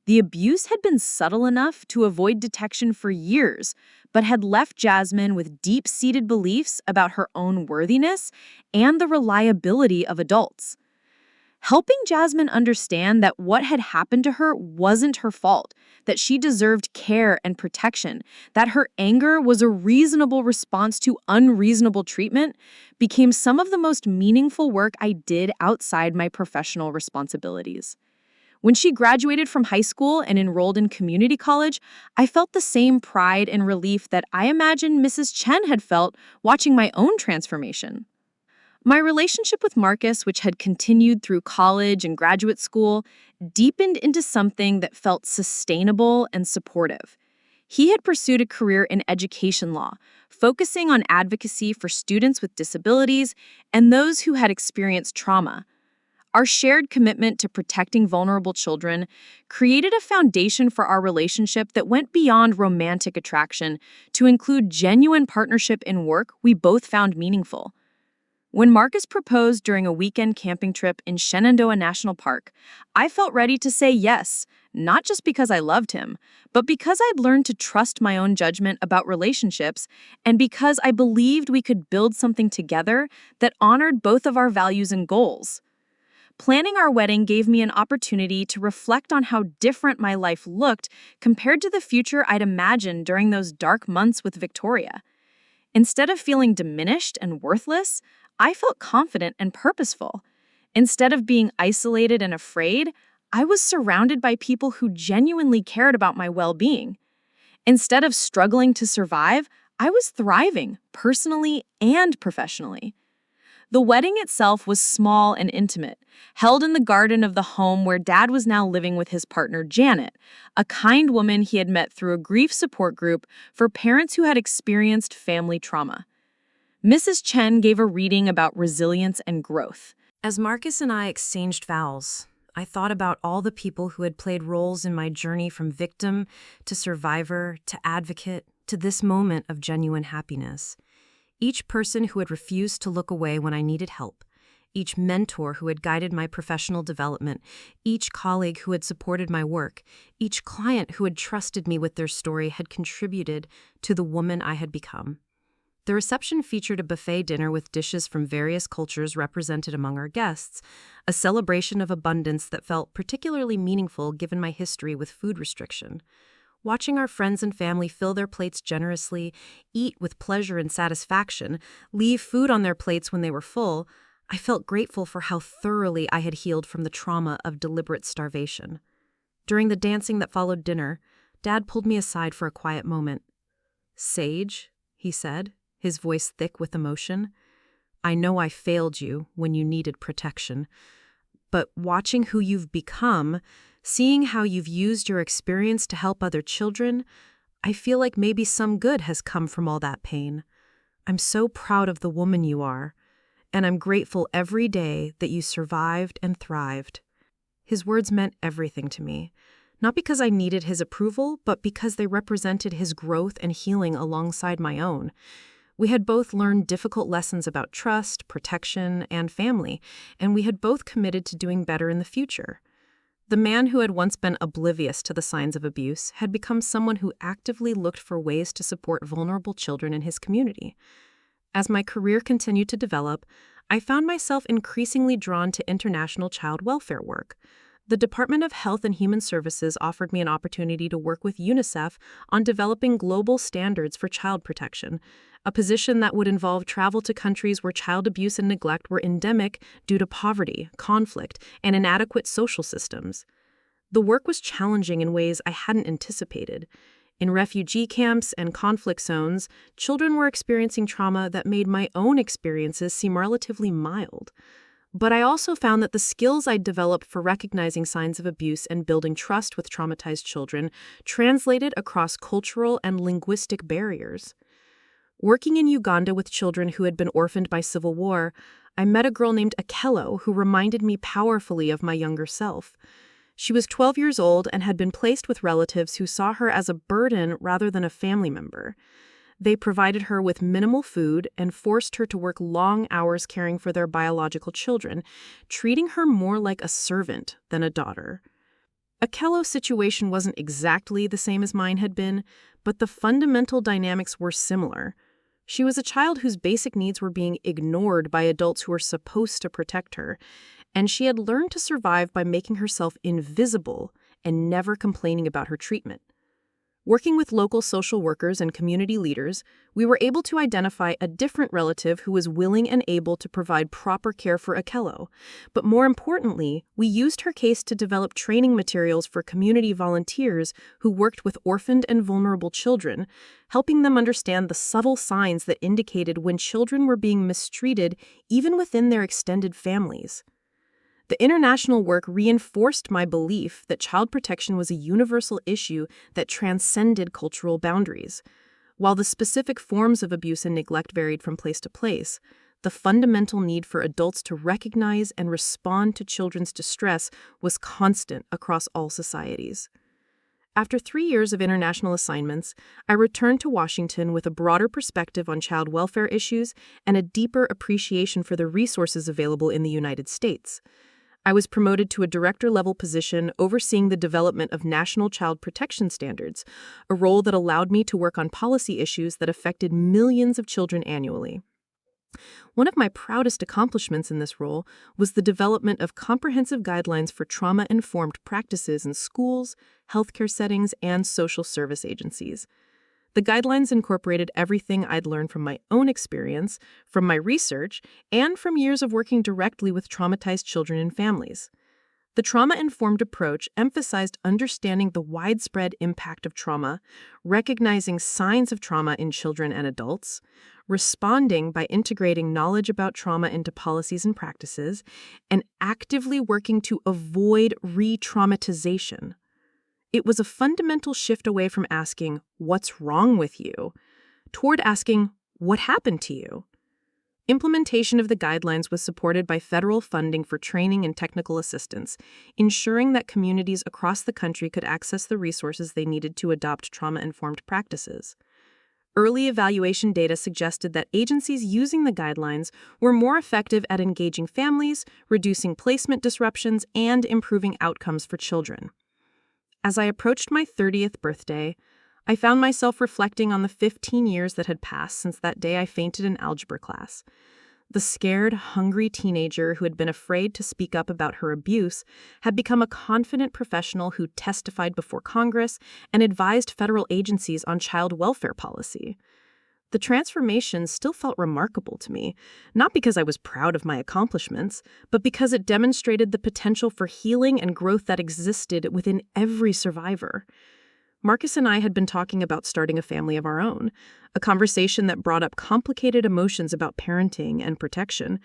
The abuse had been subtle enough to avoid detection for years, but had left Jasmine with deep-seated beliefs about her own worthiness and the reliability of adults. Helping Jasmine understand that what had happened to her wasn't her fault, that she deserved care and protection, that her anger was a reasonable response to unreasonable treatment, became some of the most meaningful work I did outside my professional responsibilities. When she graduated from high school and enrolled in community college, I felt the same pride and relief that I imagine Mrs. Chen had felt watching my own transformation. My relationship with Marcus, which had continued through college and graduate school, deepened into something that felt sustainable and supportive. He had pursued a career in education law, focusing on advocacy for students with disabilities and those who had experienced trauma. Our shared commitment to protecting vulnerable children created a foundation for our relationship that went beyond romantic attraction to include genuine partnership in work we both found meaningful. When Marcus proposed during a weekend camping trip in Shenandoah National Park, I felt ready to say yes, not just because I loved him, but because I'd learned to trust my own judgment about relationships and because I believed we could build something together that honored both of our values and goals. Planning our wedding gave me an opportunity to reflect on how different my life looked compared to the future I'd imagined during those dark months with Victoria. Instead of feeling diminished and worthless, I felt confident and purposeful. Instead of being isolated and afraid, I was surrounded by people who genuinely cared about my well-being. Instead of struggling to survive, I was thriving, personally and professionally. The wedding itself was small and intimate, held in the garden of the home where Dad was now living with his partner, Janet, a kind woman he had met through a grief support group for parents who had experienced family trauma. Mrs. Chen gave a reading about resilience and growth. As Marcus and I exchanged vows, I thought about all the people who had played roles in my journey from victim to survivor to advocate to this moment of genuine happiness. Each person who had refused to look away when I needed help, each mentor who had guided my professional development, each colleague who had supported my work, each client who had trusted me with their story had contributed to the woman I had become. The reception featured a buffet dinner with dishes from various cultures represented among our guests, a celebration of abundance that felt particularly meaningful given my history with food restriction. Watching our friends and family fill their plates generously, eat with pleasure and satisfaction, leave food on their plates when they were full, I felt grateful for how thoroughly I had healed from the trauma of deliberate starvation. During the dancing that followed dinner, Dad pulled me aside for a quiet moment. "Sage," he said, his voice thick with emotion, "I know I failed you when you needed protection, but watching who you've become, seeing how you've used your experience to help other children, I feel like maybe some good has come from all that pain. I'm so proud of the woman you are, and I'm grateful every day that you survived and thrived." His words meant everything to me, not because I needed his approval, but because they represented his growth and healing alongside my own. We had both learned difficult lessons about trust, protection, and family, and we had both committed to doing better in the future. The man who had once been oblivious to the signs of abuse had become someone who actively looked for ways to support vulnerable children in his community. As my career continued to develop, I found myself increasingly drawn to international child welfare work. The Department of Health and Human Services offered me an opportunity to work with UNICEF on developing global standards for child protection, a position that would involve travel to countries where child abuse and neglect were endemic due to poverty, conflict, and inadequate social systems. The work was challenging in ways I hadn't anticipated. In refugee camps and conflict zones, children were experiencing trauma that made my own experiences seem relatively mild. But I also found that the skills I'd developed for recognizing signs of abuse and building trust with traumatized children translated across cultural and linguistic barriers. Working in Uganda with children who had been orphaned by civil war, I met a girl named Akello who reminded me powerfully of my younger self. She was 12 years old and had been placed with relatives who saw her as a burden rather than a family member. They provided her with minimal food and forced her to work long hours caring for their biological children, treating her more like a servant than a daughter. Akello's situation wasn't exactly the same as mine had been, but the fundamental dynamics were similar. She was a child whose basic needs were being ignored by adults who were supposed to protect her, and she had learned to survive by making herself invisible and never complaining about her treatment. Working with local social workers and community leaders, we were able to identify a different relative who was willing and able to provide proper care for Akello. But more importantly, we used her case to develop training materials for community volunteers who worked with orphaned and vulnerable children, helping them understand the subtle signs that indicated when children were being mistreated even within their extended families. The international work reinforced my belief that child protection was a universal issue that transcended cultural boundaries. While the specific forms of abuse and neglect varied from place to place, the fundamental need for adults to recognize and respond to children's distress was constant across all societies. After 3 years of international assignments, I returned to Washington with a broader perspective on child welfare issues and a deeper appreciation for the resources available in the United States. I was promoted to a director-level position overseeing the development of national child protection standards, a role that allowed me to work on policy issues that affected millions of children annually. One of my proudest accomplishments in this role was the development of comprehensive guidelines for trauma-informed practices in schools, healthcare settings, and social service agencies. The guidelines incorporated everything I'd learned from my own experience, from my research, and from years of working directly with traumatized children and families. The trauma-informed approach emphasized understanding the widespread impact of trauma, recognizing signs of trauma in children and adults, responding by integrating knowledge about trauma into policies and practices, and actively working to avoid re-traumatization. It was a fundamental shift away from asking, "What's wrong with you?" toward asking, "What happened to you?" Implementation of the guidelines was supported by federal funding for training and technical assistance, ensuring that communities across the country could access the resources they needed to adopt trauma-informed practices. Early evaluation data suggested that agencies using the guidelines were more effective at engaging families, reducing placement disruptions, and improving outcomes for children. As I approached my 30th birthday, I found myself reflecting on the 15 years that had passed since that day I fainted in algebra class. The scared, hungry teenager who had been afraid to speak up about her abuse had become a confident professional who testified before Congress and advised federal agencies on child welfare policy. The transformation still felt remarkable to me, not because I was proud of my accomplishments, but because it demonstrated the potential for healing and growth that existed within every survivor. Marcus and I had been talking about starting a family of our own, a conversation that brought up complicated emotions about parenting and protection.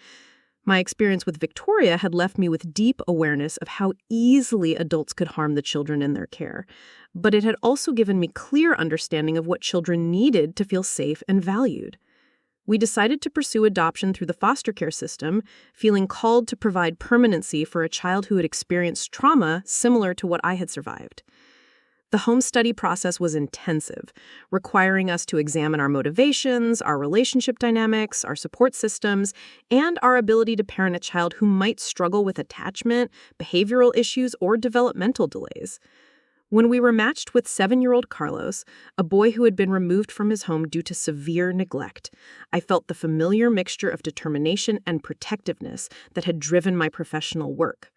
My experience with Victoria had left me with deep awareness of how easily adults could harm the children in their care, but it had also given me clear understanding of what children needed to feel safe and valued. We decided to pursue adoption through the foster care system, feeling called to provide permanency for a child who had experienced trauma similar to what I had survived. The home study process was intensive, requiring us to examine our motivations, our relationship dynamics, our support systems, and our ability to parent a child who might struggle with attachment, behavioral issues, or developmental delays. When we were matched with 7-year-old Carlos, a boy who had been removed from his home due to severe neglect, I felt the familiar mixture of determination and protectiveness that had driven my professional work.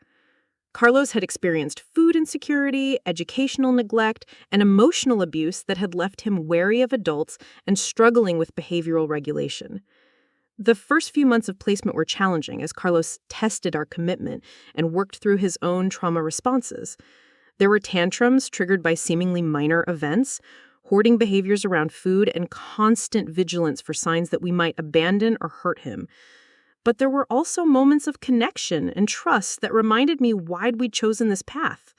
Carlos had experienced food insecurity, educational neglect, and emotional abuse that had left him wary of adults and struggling with behavioral regulation. The first few months of placement were challenging as Carlos tested our commitment and worked through his own trauma responses. There were tantrums triggered by seemingly minor events, hoarding behaviors around food, and constant vigilance for signs that we might abandon or hurt him. But there were also moments of connection and trust that reminded me why we'd chosen this path.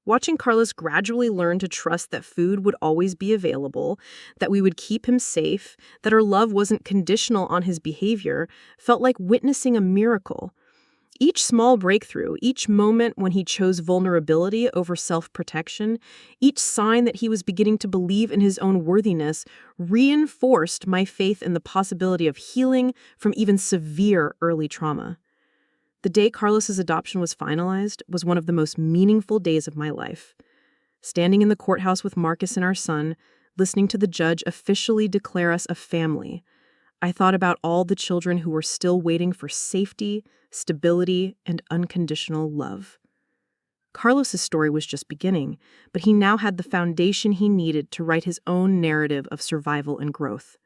Watching Carlos gradually learn to trust that food would always be available, that we would keep him safe, that our love wasn't conditional on his behavior, felt like witnessing a miracle. Each small breakthrough, each moment when he chose vulnerability over self-protection, each sign that he was beginning to believe in his own worthiness reinforced my faith in the possibility of healing from even severe early trauma. The day Carlos's adoption was finalized was one of the most meaningful days of my life. Standing in the courthouse with Marcus and our son, listening to the judge officially declare us a family, I thought about all the children who were still waiting for safety, stability, and unconditional love. Carlos's story was just beginning, but he now had the foundation he needed to write his own narrative of survival and growth.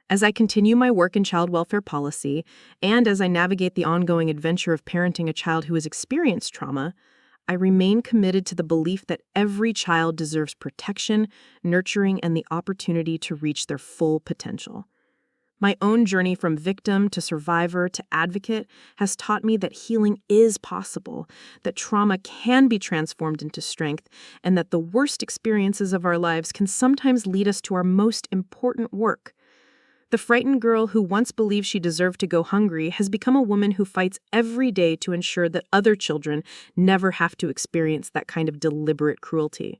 As I continue my work in child welfare policy, and as I navigate the ongoing adventure of parenting a child who has experienced trauma, I remain committed to the belief that every child deserves protection, nurturing, and the opportunity to reach their full potential. My own journey from victim to survivor to advocate has taught me that healing is possible, that trauma can be transformed into strength, and that the worst experiences of our lives can sometimes lead us to our most important work. The frightened girl who once believed she deserved to go hungry has become a woman who fights every day to ensure that other children never have to experience that kind of deliberate cruelty.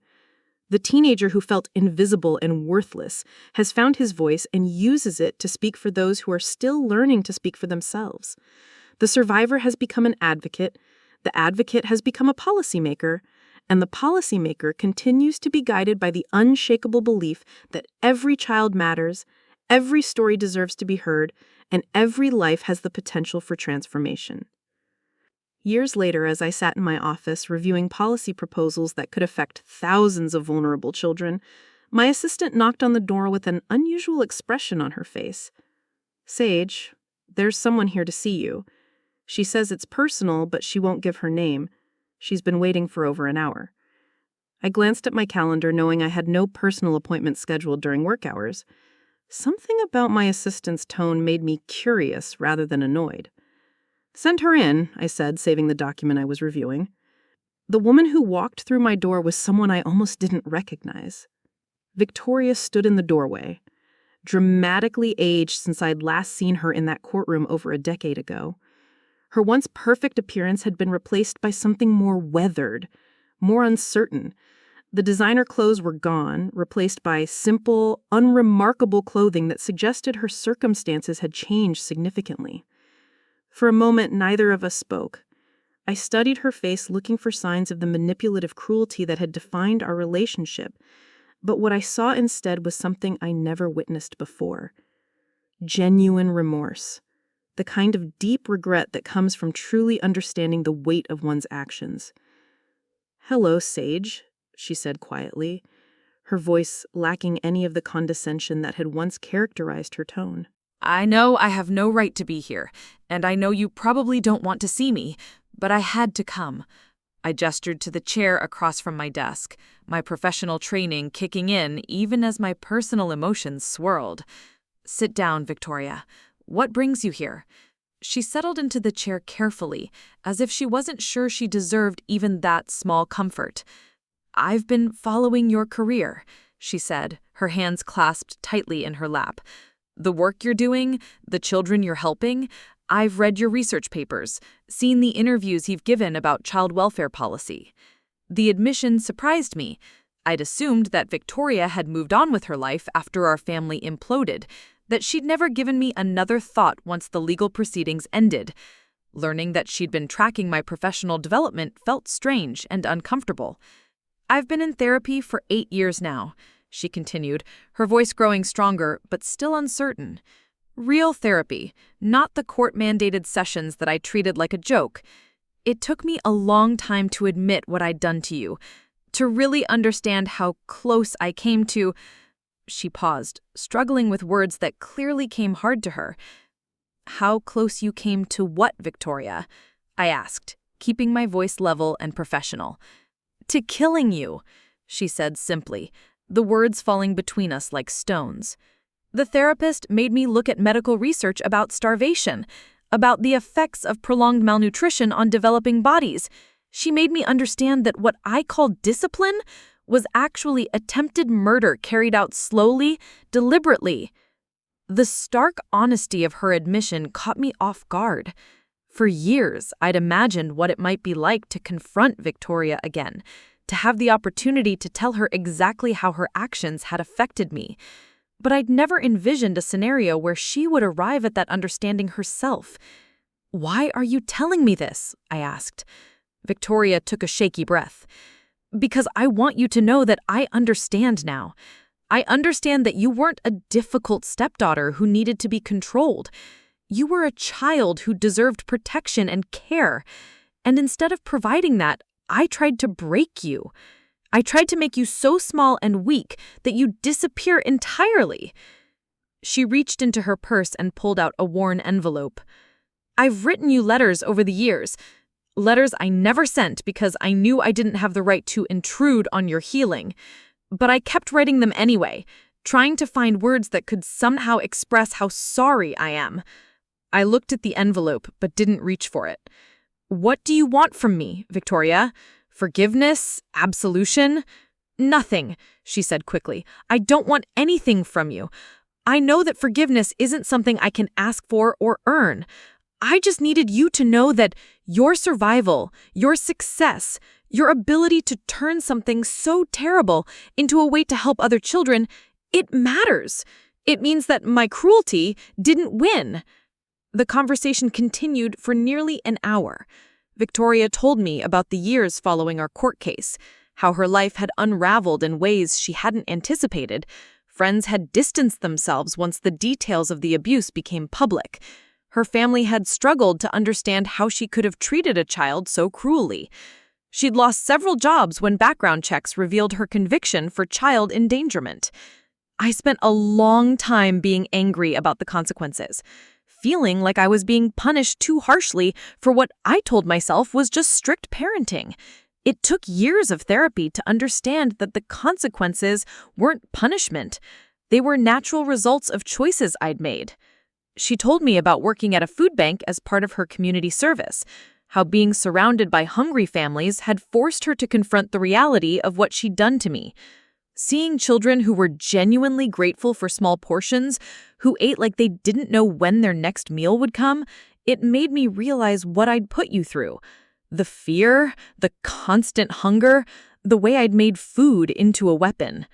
The teenager who felt invisible and worthless has found his voice and uses it to speak for those who are still learning to speak for themselves. The survivor has become an advocate, the advocate has become a policymaker, and the policymaker continues to be guided by the unshakable belief that every child matters, every story deserves to be heard, and every life has the potential for transformation. Years later, as I sat in my office reviewing policy proposals that could affect thousands of vulnerable children, my assistant knocked on the door with an unusual expression on her face. "Sage, there's someone here to see you. She says it's personal, but she won't give her name. She's been waiting for over an hour. I glanced at my calendar, knowing I had no personal appointments scheduled during work hours. Something about my assistant's tone made me curious rather than annoyed. "Send her in," I said, saving the document I was reviewing. The woman who walked through my door was someone I almost didn't recognize. Victoria stood in the doorway, dramatically aged since I'd last seen her in that courtroom over a decade ago. Her once perfect appearance had been replaced by something more weathered, more uncertain. The designer clothes were gone, replaced by simple, unremarkable clothing that suggested her circumstances had changed significantly. For a moment, neither of us spoke. I studied her face, looking for signs of the manipulative cruelty that had defined our relationship, but what I saw instead was something I never witnessed before. Genuine remorse. The kind of deep regret that comes from truly understanding the weight of one's actions. "Hello, Sage," she said quietly, her voice lacking any of the condescension that had once characterized her tone. I know I have no right to be here, and I know you probably don't want to see me, but I had to come. I gestured to the chair across from my desk, my professional training kicking in even as my personal emotions swirled. "Sit down, Victoria. What brings you here?" She settled into the chair carefully, as if she wasn't sure she deserved even that small comfort. "I've been following your career," she said, her hands clasped tightly in her lap. "The work you're doing, the children you're helping. I've read your research papers, seen the interviews you've given about child welfare policy." The admission surprised me. I'd assumed that Victoria had moved on with her life after our family imploded, that she'd never given me another thought once the legal proceedings ended. Learning that she'd been tracking my professional development felt strange and uncomfortable. "I've been in therapy for 8 years now," she continued, her voice growing stronger but still uncertain. "Real therapy, not the court-mandated sessions that I treated like a joke. It took me a long time to admit what I'd done to you, to really understand how close I came to—" She paused, struggling with words that clearly came hard to her. "How close you came to what, Victoria?" I asked, keeping my voice level and professional. "To killing you," she said simply, the words falling between us like stones. "The therapist made me look at medical research about starvation, about the effects of prolonged malnutrition on developing bodies. She made me understand that what I called discipline was actually attempted murder carried out slowly, deliberately." The stark honesty of her admission caught me off guard. For years, I'd imagined what it might be like to confront Victoria again, to have the opportunity to tell her exactly how her actions had affected me. But I'd never envisioned a scenario where she would arrive at that understanding herself. "Why are you telling me this?" I asked. Victoria took a shaky breath. "Because I want you to know that I understand now. I understand that you weren't a difficult stepdaughter who needed to be controlled. You were a child who deserved protection and care. And instead of providing that, I tried to break you. I tried to make you so small and weak that you disappear entirely." She reached into her purse and pulled out a worn envelope. "I've written you letters over the years. Letters I never sent because I knew I didn't have the right to intrude on your healing. But I kept writing them anyway, trying to find words that could somehow express how sorry I am." I looked at the envelope but didn't reach for it. "What do you want from me, Victoria? Forgiveness? Absolution?" "Nothing," she said quickly. "I don't want anything from you. I know that forgiveness isn't something I can ask for or earn. I just needed you to know that your survival, your success, your ability to turn something so terrible into a way to help other children, it matters. It means that my cruelty didn't win." The conversation continued for nearly an hour. Victoria told me about the years following our court case, how her life had unraveled in ways she hadn't anticipated. Friends had distanced themselves once the details of the abuse became public. Her family had struggled to understand how she could have treated a child so cruelly. She'd lost several jobs when background checks revealed her conviction for child endangerment. I spent a long time being angry about the consequences, feeling like I was being punished too harshly for what I told myself was just strict parenting. It took years of therapy to understand that the consequences weren't punishment. They were natural results of choices I'd made. She told me about working at a food bank as part of her community service, how being surrounded by hungry families had forced her to confront the reality of what she'd done to me. Seeing children who were genuinely grateful for small portions, who ate like they didn't know when their next meal would come, it made me realize what I'd put you through. The fear, the constant hunger, the way I'd made food into a weapon.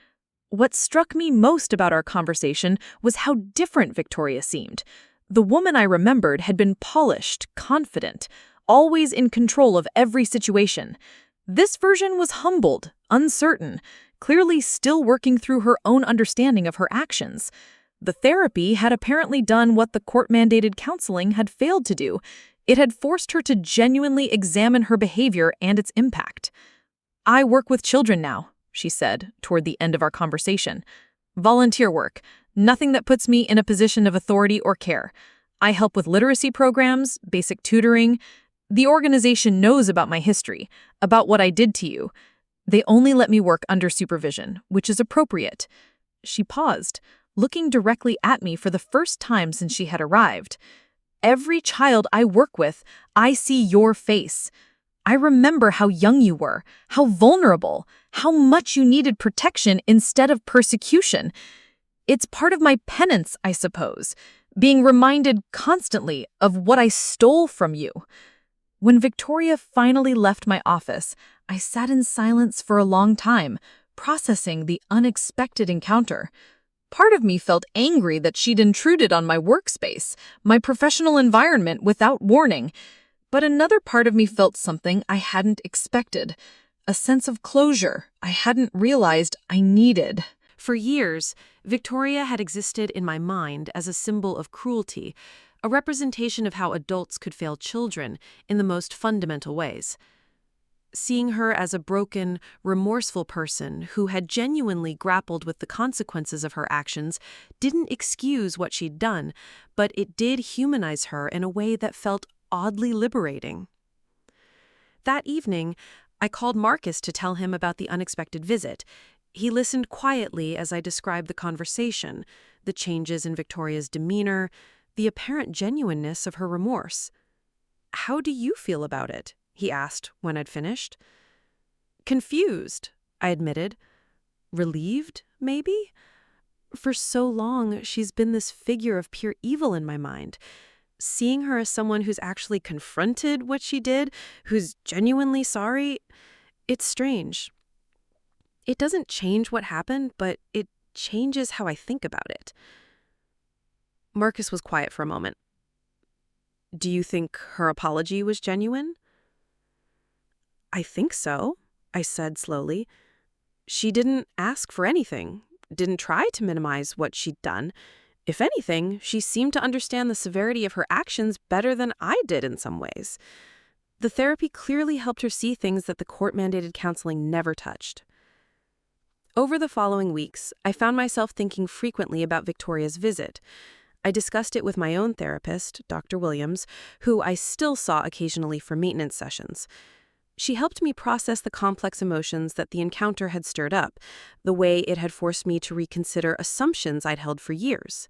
What struck me most about our conversation was how different Victoria seemed. The woman I remembered had been polished, confident, always in control of every situation. This version was humbled, uncertain, clearly still working through her own understanding of her actions. The therapy had apparently done what the court-mandated counseling had failed to do. It had forced her to genuinely examine her behavior and its impact. "I work with children now," she said toward the end of our conversation. "Volunteer work, nothing that puts me in a position of authority or care. I help with literacy programs, basic tutoring. The organization knows about my history, about what I did to you. They only let me work under supervision, which is appropriate." She paused, looking directly at me for the first time since she had arrived. "Every child I work with, I see your face. I remember how young you were, how vulnerable, how much you needed protection instead of persecution. It's part of my penance, I suppose, being reminded constantly of what I stole from you." When Victoria finally left my office, I sat in silence for a long time, processing the unexpected encounter. Part of me felt angry that she'd intruded on my workspace, my professional environment without warning. But another part of me felt something I hadn't expected, a sense of closure I hadn't realized I needed. For years, Victoria had existed in my mind as a symbol of cruelty, a representation of how adults could fail children in the most fundamental ways. Seeing her as a broken, remorseful person who had genuinely grappled with the consequences of her actions didn't excuse what she'd done, but it did humanize her in a way that felt oddly liberating. That evening, I called Marcus to tell him about the unexpected visit. He listened quietly as I described the conversation, the changes in Victoria's demeanor, the apparent genuineness of her remorse. "How do you feel about it?" he asked when I'd finished. "Confused," I admitted. "Relieved, maybe? For so long, she's been this figure of pure evil in my mind. Seeing her as someone who's actually confronted what she did, who's genuinely sorry, it's strange. It doesn't change what happened, but it changes how I think about it." Marcus was quiet for a moment. "Do you think her apology was genuine?" "I think so," I said slowly. "She didn't ask for anything, didn't try to minimize what she'd done. If anything, she seemed to understand the severity of her actions better than I did in some ways. The therapy clearly helped her see things that the court-mandated counseling never touched." Over the following weeks, I found myself thinking frequently about Victoria's visit. I discussed it with my own therapist, Dr. Williams, who I still saw occasionally for maintenance sessions. She helped me process the complex emotions that the encounter had stirred up, the way it had forced me to reconsider assumptions I'd held for years.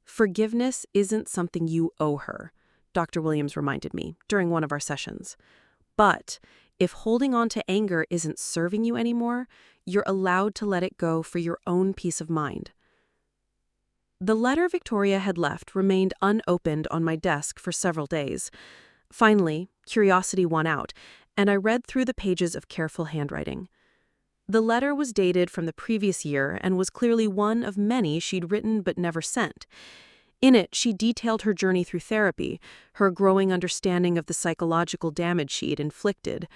"Forgiveness isn't something you owe her," Dr. Williams reminded me during one of our sessions. "But if holding on to anger isn't serving you anymore, you're allowed to let it go for your own peace of mind." The letter Victoria had left remained unopened on my desk for several days. Finally, curiosity won out, and I read through the pages of careful handwriting. The letter was dated from the previous year and was clearly one of many she'd written but never sent. In it, she detailed her journey through therapy, her growing understanding of the psychological damage she'd inflicted,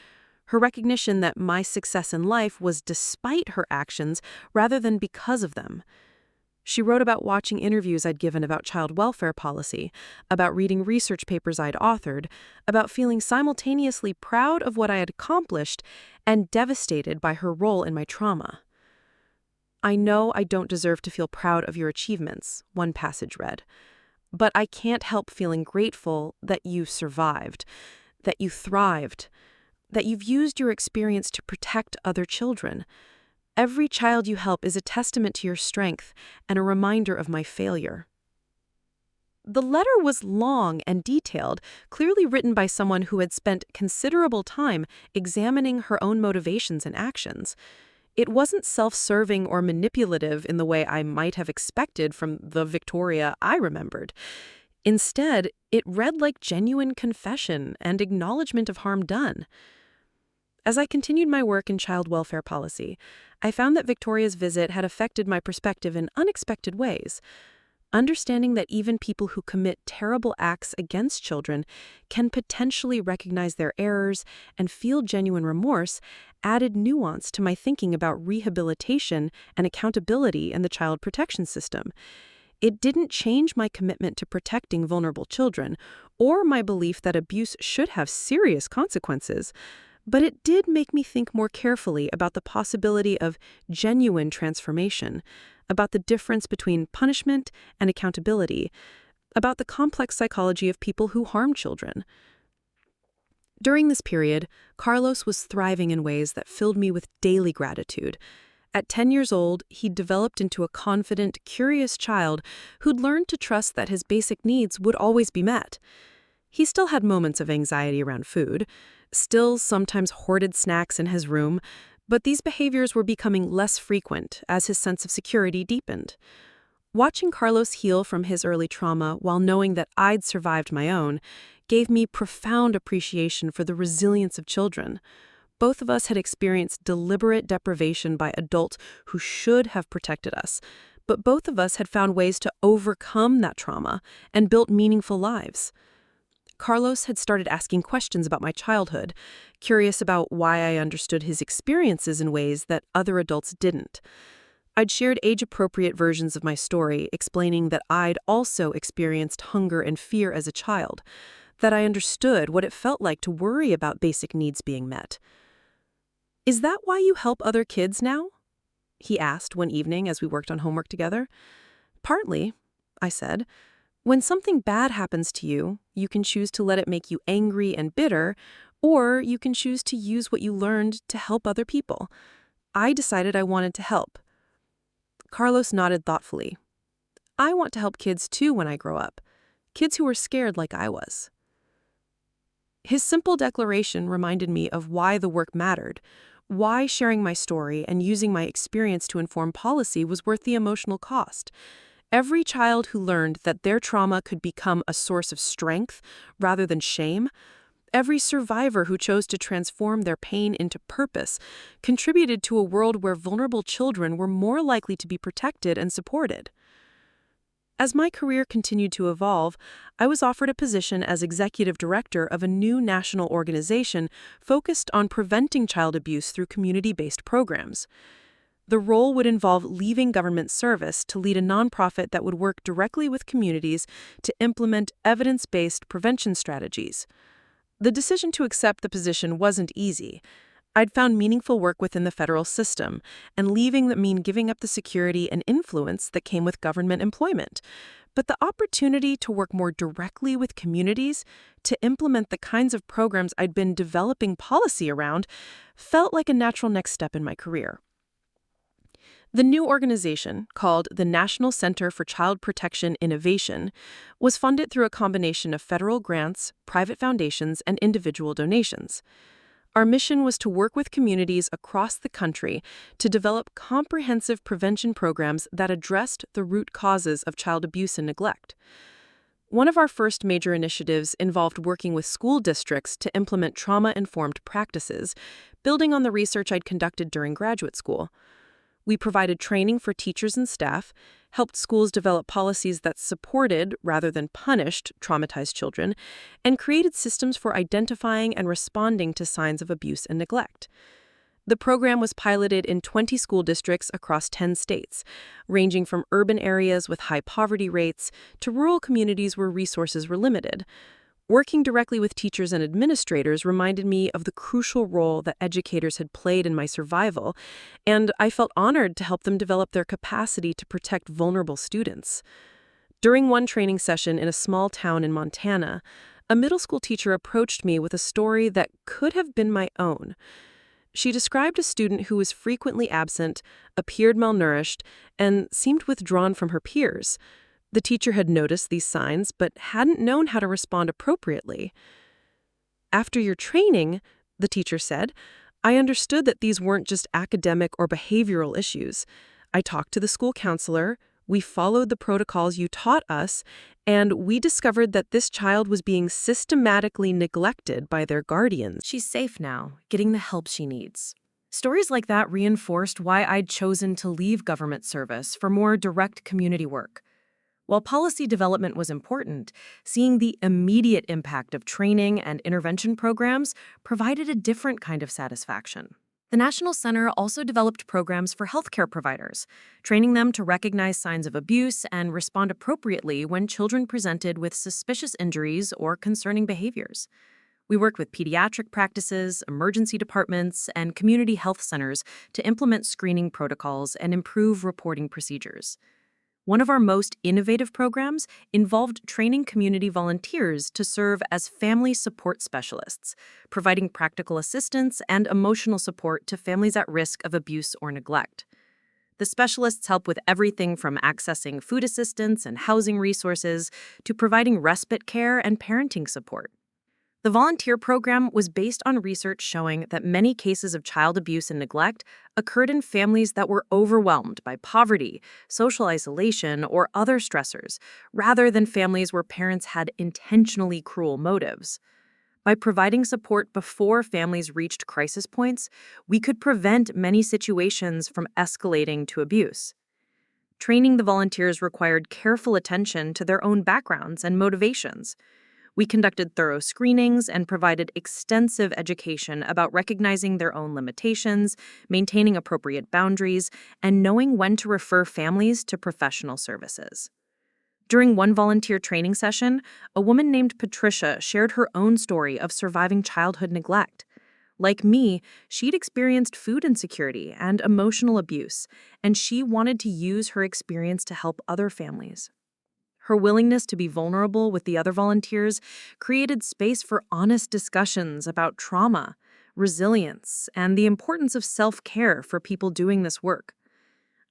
her recognition that my success in life was despite her actions rather than because of them. She wrote about watching interviews I'd given about child welfare policy, about reading research papers I'd authored, about feeling simultaneously proud of what I had accomplished and devastated by her role in my trauma. "I know I don't deserve to feel proud of your achievements," one passage read. But I can't help feeling grateful that you survived, that you thrived, that you've used your experience to protect other children. Every child you help is a testament to your strength and a reminder of my failure." The letter was long and detailed, clearly written by someone who had spent considerable time examining her own motivations and actions. It wasn't self-serving or manipulative in the way I might have expected from the Victoria I remembered. Instead, it read like genuine confession and acknowledgement of harm done. As I continued my work in child welfare policy, I found that Victoria's visit had affected my perspective in unexpected ways. Understanding that even people who commit terrible acts against children can potentially recognize their errors and feel genuine remorse added nuance to my thinking about rehabilitation and accountability in the child protection system. It didn't change my commitment to protecting vulnerable children or my belief that abuse should have serious consequences, but it did make me think more carefully about the possibility of genuine transformation, about the difference between punishment and accountability, about the complex psychology of people who harm children. During this period, Carlos was thriving in ways that filled me with daily gratitude. At 10 years old, he'd developed into a confident, curious child who'd learned to trust that his basic needs would always be met. He still had moments of anxiety around food, still sometimes hoarded snacks in his room, but these behaviors were becoming less frequent as his sense of security deepened. Watching Carlos heal from his early trauma while knowing that I'd survived my own gave me profound appreciation for the resilience of children. Both of us had experienced deliberate deprivation by adults who should have protected us, but both of us had found ways to overcome that trauma and built meaningful lives. Carlos had started asking questions about my childhood, curious about why I understood his experiences in ways that other adults didn't. I'd shared age-appropriate versions of my story, explaining that I'd also experienced hunger and fear as a child, that I understood what it felt like to worry about basic needs being met. "Is that why you help other kids now?" he asked one evening as we worked on homework together. "Partly," I said. "When something bad happens to you, you can choose to let it make you angry and bitter, or you can choose to use what you learned to help other people. I decided I wanted to help." Carlos nodded thoughtfully. "I want to help kids too when I grow up, kids who are scared like I was." His simple declaration reminded me of why the work mattered, why sharing my story and using my experience to inform policy was worth the emotional cost. Every child who learned that their trauma could become a source of strength rather than shame, every survivor who chose to transform their pain into purpose, contributed to a world where vulnerable children were more likely to be protected and supported. As my career continued to evolve, I was offered a position as executive director of a new national organization focused on preventing child abuse through community-based programs. The role would involve leaving government service to lead a nonprofit that would work directly with communities to implement evidence-based prevention strategies. The decision to accept the position wasn't easy. I'd found meaningful work within the federal system, and leaving that mean giving up the security and influence that came with government employment. But the opportunity to work more directly with communities, to implement the kinds of programs I'd been developing policy around, felt like a natural next step in my career. The new organization, called the National Center for Child Protection Innovation, was funded through a combination of federal grants, private foundations, and individual donations. Our mission was to work with communities across the country to develop comprehensive prevention programs that addressed the root causes of child abuse and neglect. One of our first major initiatives involved working with school districts to implement trauma-informed practices, building on the research I'd conducted during graduate school. We provided training for teachers and staff, helped schools develop policies that supported, rather than punished, traumatized children, and created systems for identifying and responding to signs of abuse and neglect. The program was piloted in 20 school districts across 10 states, ranging from urban areas with high poverty rates to rural communities where resources were limited. Working directly with teachers and administrators reminded me of the crucial role that educators had played in my survival, and I felt honored to help them develop their capacity to protect vulnerable students. During one training session in a small town in Montana, a middle school teacher approached me with a story that could have been my own. She described a student who was frequently absent, appeared malnourished, and seemed withdrawn from her peers. The teacher had noticed these signs but hadn't known how to respond appropriately. After your training, the teacher said, I understood that these weren't just academic or behavioral issues. I talked to the school counselor, we followed the protocols you taught us, and we discovered that this child was being systematically neglected by their guardians. She's safe now, getting the help she needs. Stories like that reinforced why I'd chosen to leave government service for more direct community work. While policy development was important, seeing the immediate impact of training and intervention programs provided a different kind of satisfaction. The National Center also developed programs for healthcare providers, training them to recognize signs of abuse and respond appropriately when children presented with suspicious injuries or concerning behaviors. We worked with pediatric practices, emergency departments, and community health centers to implement screening protocols and improve reporting procedures. One of our most innovative programs involved training community volunteers to serve as family support specialists, providing practical assistance and emotional support to families at risk of abuse or neglect. The specialists help with everything from accessing food assistance and housing resources to providing respite care and parenting support. The volunteer program was based on research showing that many cases of child abuse and neglect occurred in families that were overwhelmed by poverty, social isolation, or other stressors, rather than families where parents had intentionally cruel motives. By providing support before families reached crisis points, we could prevent many situations from escalating to abuse. Training the volunteers required careful attention to their own backgrounds and motivations. We conducted thorough screenings and provided extensive education about recognizing their own limitations, maintaining appropriate boundaries, and knowing when to refer families to professional services. During one volunteer training session, a woman named Patricia shared her own story of surviving childhood neglect. Like me, she'd experienced food insecurity and emotional abuse, and she wanted to use her experience to help other families. Her willingness to be vulnerable with the other volunteers created space for honest discussions about trauma, resilience, and the importance of self-care for people doing this work.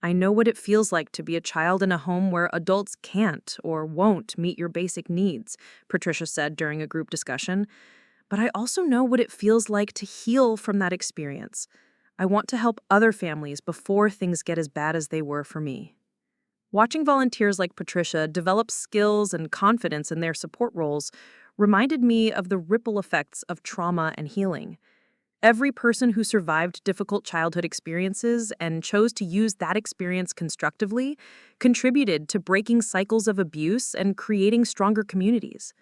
I know what it feels like to be a child in a home where adults can't or won't meet your basic needs, Patricia said during a group discussion. But I also know what it feels like to heal from that experience. I want to help other families before things get as bad as they were for me. Watching volunteers like Patricia develop skills and confidence in their support roles reminded me of the ripple effects of trauma and healing. Every person who survived difficult childhood experiences and chose to use that experience constructively contributed to breaking cycles of abuse and creating stronger communities.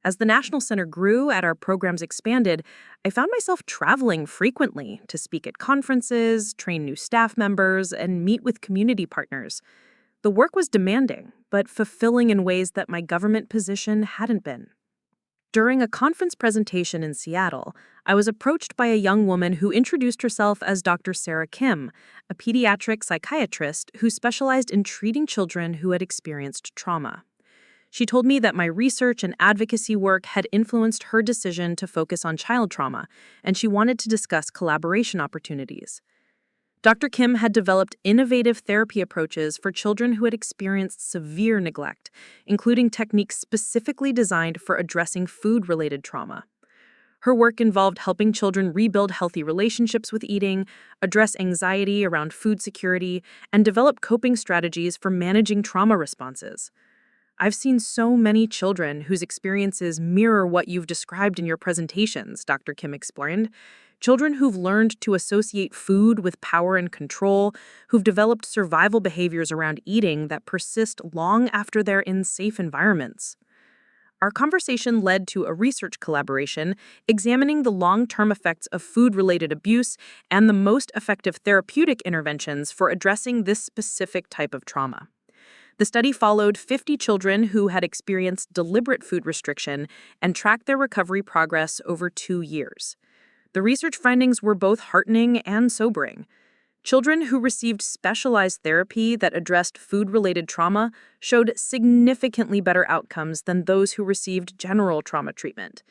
As the National Center grew and our programs expanded, I found myself traveling frequently to speak at conferences, train new staff members, and meet with community partners. The work was demanding, but fulfilling in ways that my government position hadn't been. During a conference presentation in Seattle, I was approached by a young woman who introduced herself as Dr. Sarah Kim, a pediatric psychiatrist who specialized in treating children who had experienced trauma. She told me that my research and advocacy work had influenced her decision to focus on child trauma, and she wanted to discuss collaboration opportunities. Dr. Kim had developed innovative therapy approaches for children who had experienced severe neglect, including techniques specifically designed for addressing food-related trauma. Her work involved helping children rebuild healthy relationships with eating, address anxiety around food security, and develop coping strategies for managing trauma responses. I've seen so many children whose experiences mirror what you've described in your presentations, Dr. Kim explained. Children who've learned to associate food with power and control, who've developed survival behaviors around eating that persist long after they're in safe environments. Our conversation led to a research collaboration examining the long-term effects of food-related abuse and the most effective therapeutic interventions for addressing this specific type of trauma. The study followed 50 children who had experienced deliberate food restriction and tracked their recovery progress over 2 years. The research findings were both heartening and sobering. Children who received specialized therapy that addressed food-related trauma showed significantly better outcomes than those who received general trauma treatment.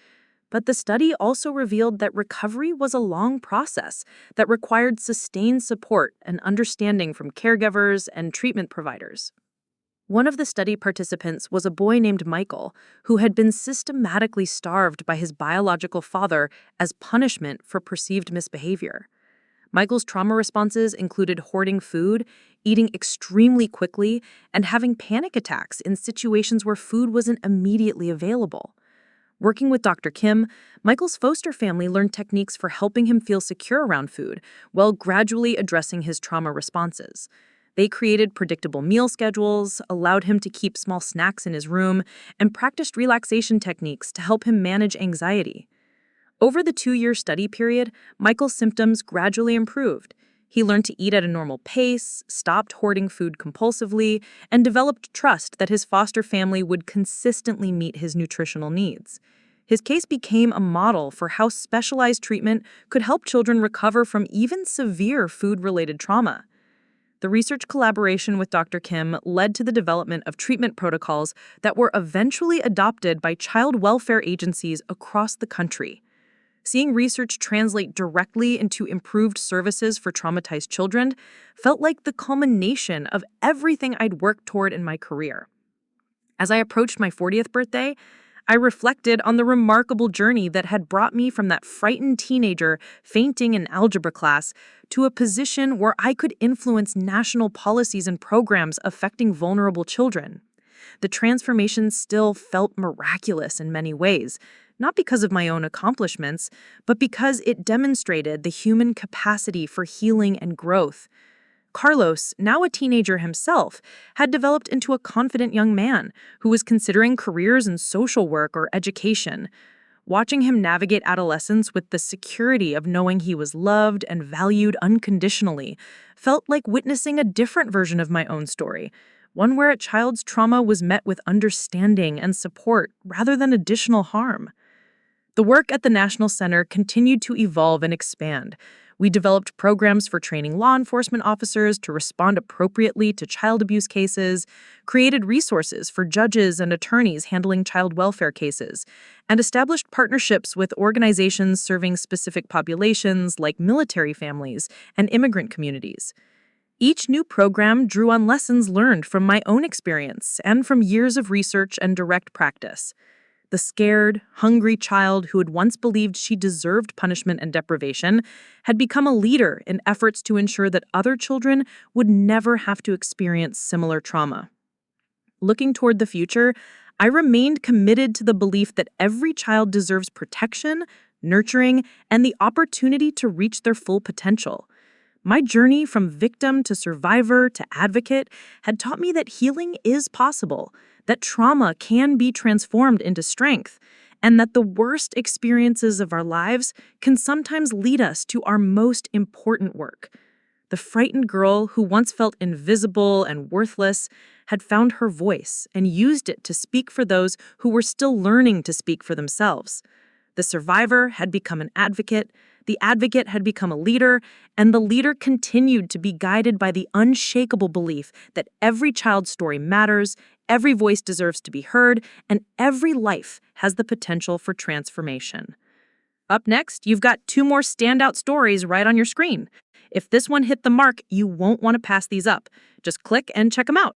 But the study also revealed that recovery was a long process that required sustained support and understanding from caregivers and treatment providers. One of the study participants was a boy named Michael, who had been systematically starved by his biological father as punishment for perceived misbehavior. Michael's trauma responses included hoarding food, eating extremely quickly, and having panic attacks in situations where food wasn't immediately available. Working with Dr. Kim, Michael's foster family learned techniques for helping him feel secure around food while gradually addressing his trauma responses. They created predictable meal schedules, allowed him to keep small snacks in his room, and practiced relaxation techniques to help him manage anxiety. Over the 2-year study period, Michael's symptoms gradually improved. He learned to eat at a normal pace, stopped hoarding food compulsively, and developed trust that his foster family would consistently meet his nutritional needs. His case became a model for how specialized treatment could help children recover from even severe food-related trauma. The research collaboration with Dr. Kim led to the development of treatment protocols that were eventually adopted by child welfare agencies across the country. Seeing research translate directly into improved services for traumatized children felt like the culmination of everything I'd worked toward in my career. As I approached my 40th birthday, I reflected on the remarkable journey that had brought me from that frightened teenager fainting in algebra class to a position where I could influence national policies and programs affecting vulnerable children. The transformation still felt miraculous in many ways, not because of my own accomplishments, but because it demonstrated the human capacity for healing and growth. Carlos, now a teenager himself, had developed into a confident young man who was considering careers in social work or education. Watching him navigate adolescence with the security of knowing he was loved and valued unconditionally felt like witnessing a different version of my own story, one where a child's trauma was met with understanding and support rather than additional harm. The work at the National Center continued to evolve and expand. We developed programs for training law enforcement officers to respond appropriately to child abuse cases, created resources for judges and attorneys handling child welfare cases, and established partnerships with organizations serving specific populations like military families and immigrant communities. Each new program drew on lessons learned from my own experience and from years of research and direct practice. The scared, hungry child who had once believed she deserved punishment and deprivation had become a leader in efforts to ensure that other children would never have to experience similar trauma. Looking toward the future, I remained committed to the belief that every child deserves protection, nurturing, and the opportunity to reach their full potential. My journey from victim to survivor to advocate had taught me that healing is possible, that trauma can be transformed into strength, and that the worst experiences of our lives can sometimes lead us to our most important work. The frightened girl who once felt invisible and worthless had found her voice and used it to speak for those who were still learning to speak for themselves. The survivor had become an advocate, the advocate had become a leader, and the leader continued to be guided by the unshakable belief that every child's story matters, every voice deserves to be heard, and every life has the potential for transformation. Up next, you've got 2 more standout stories right on your screen. If this one hit the mark, you won't want to pass these up. Just click and check them out.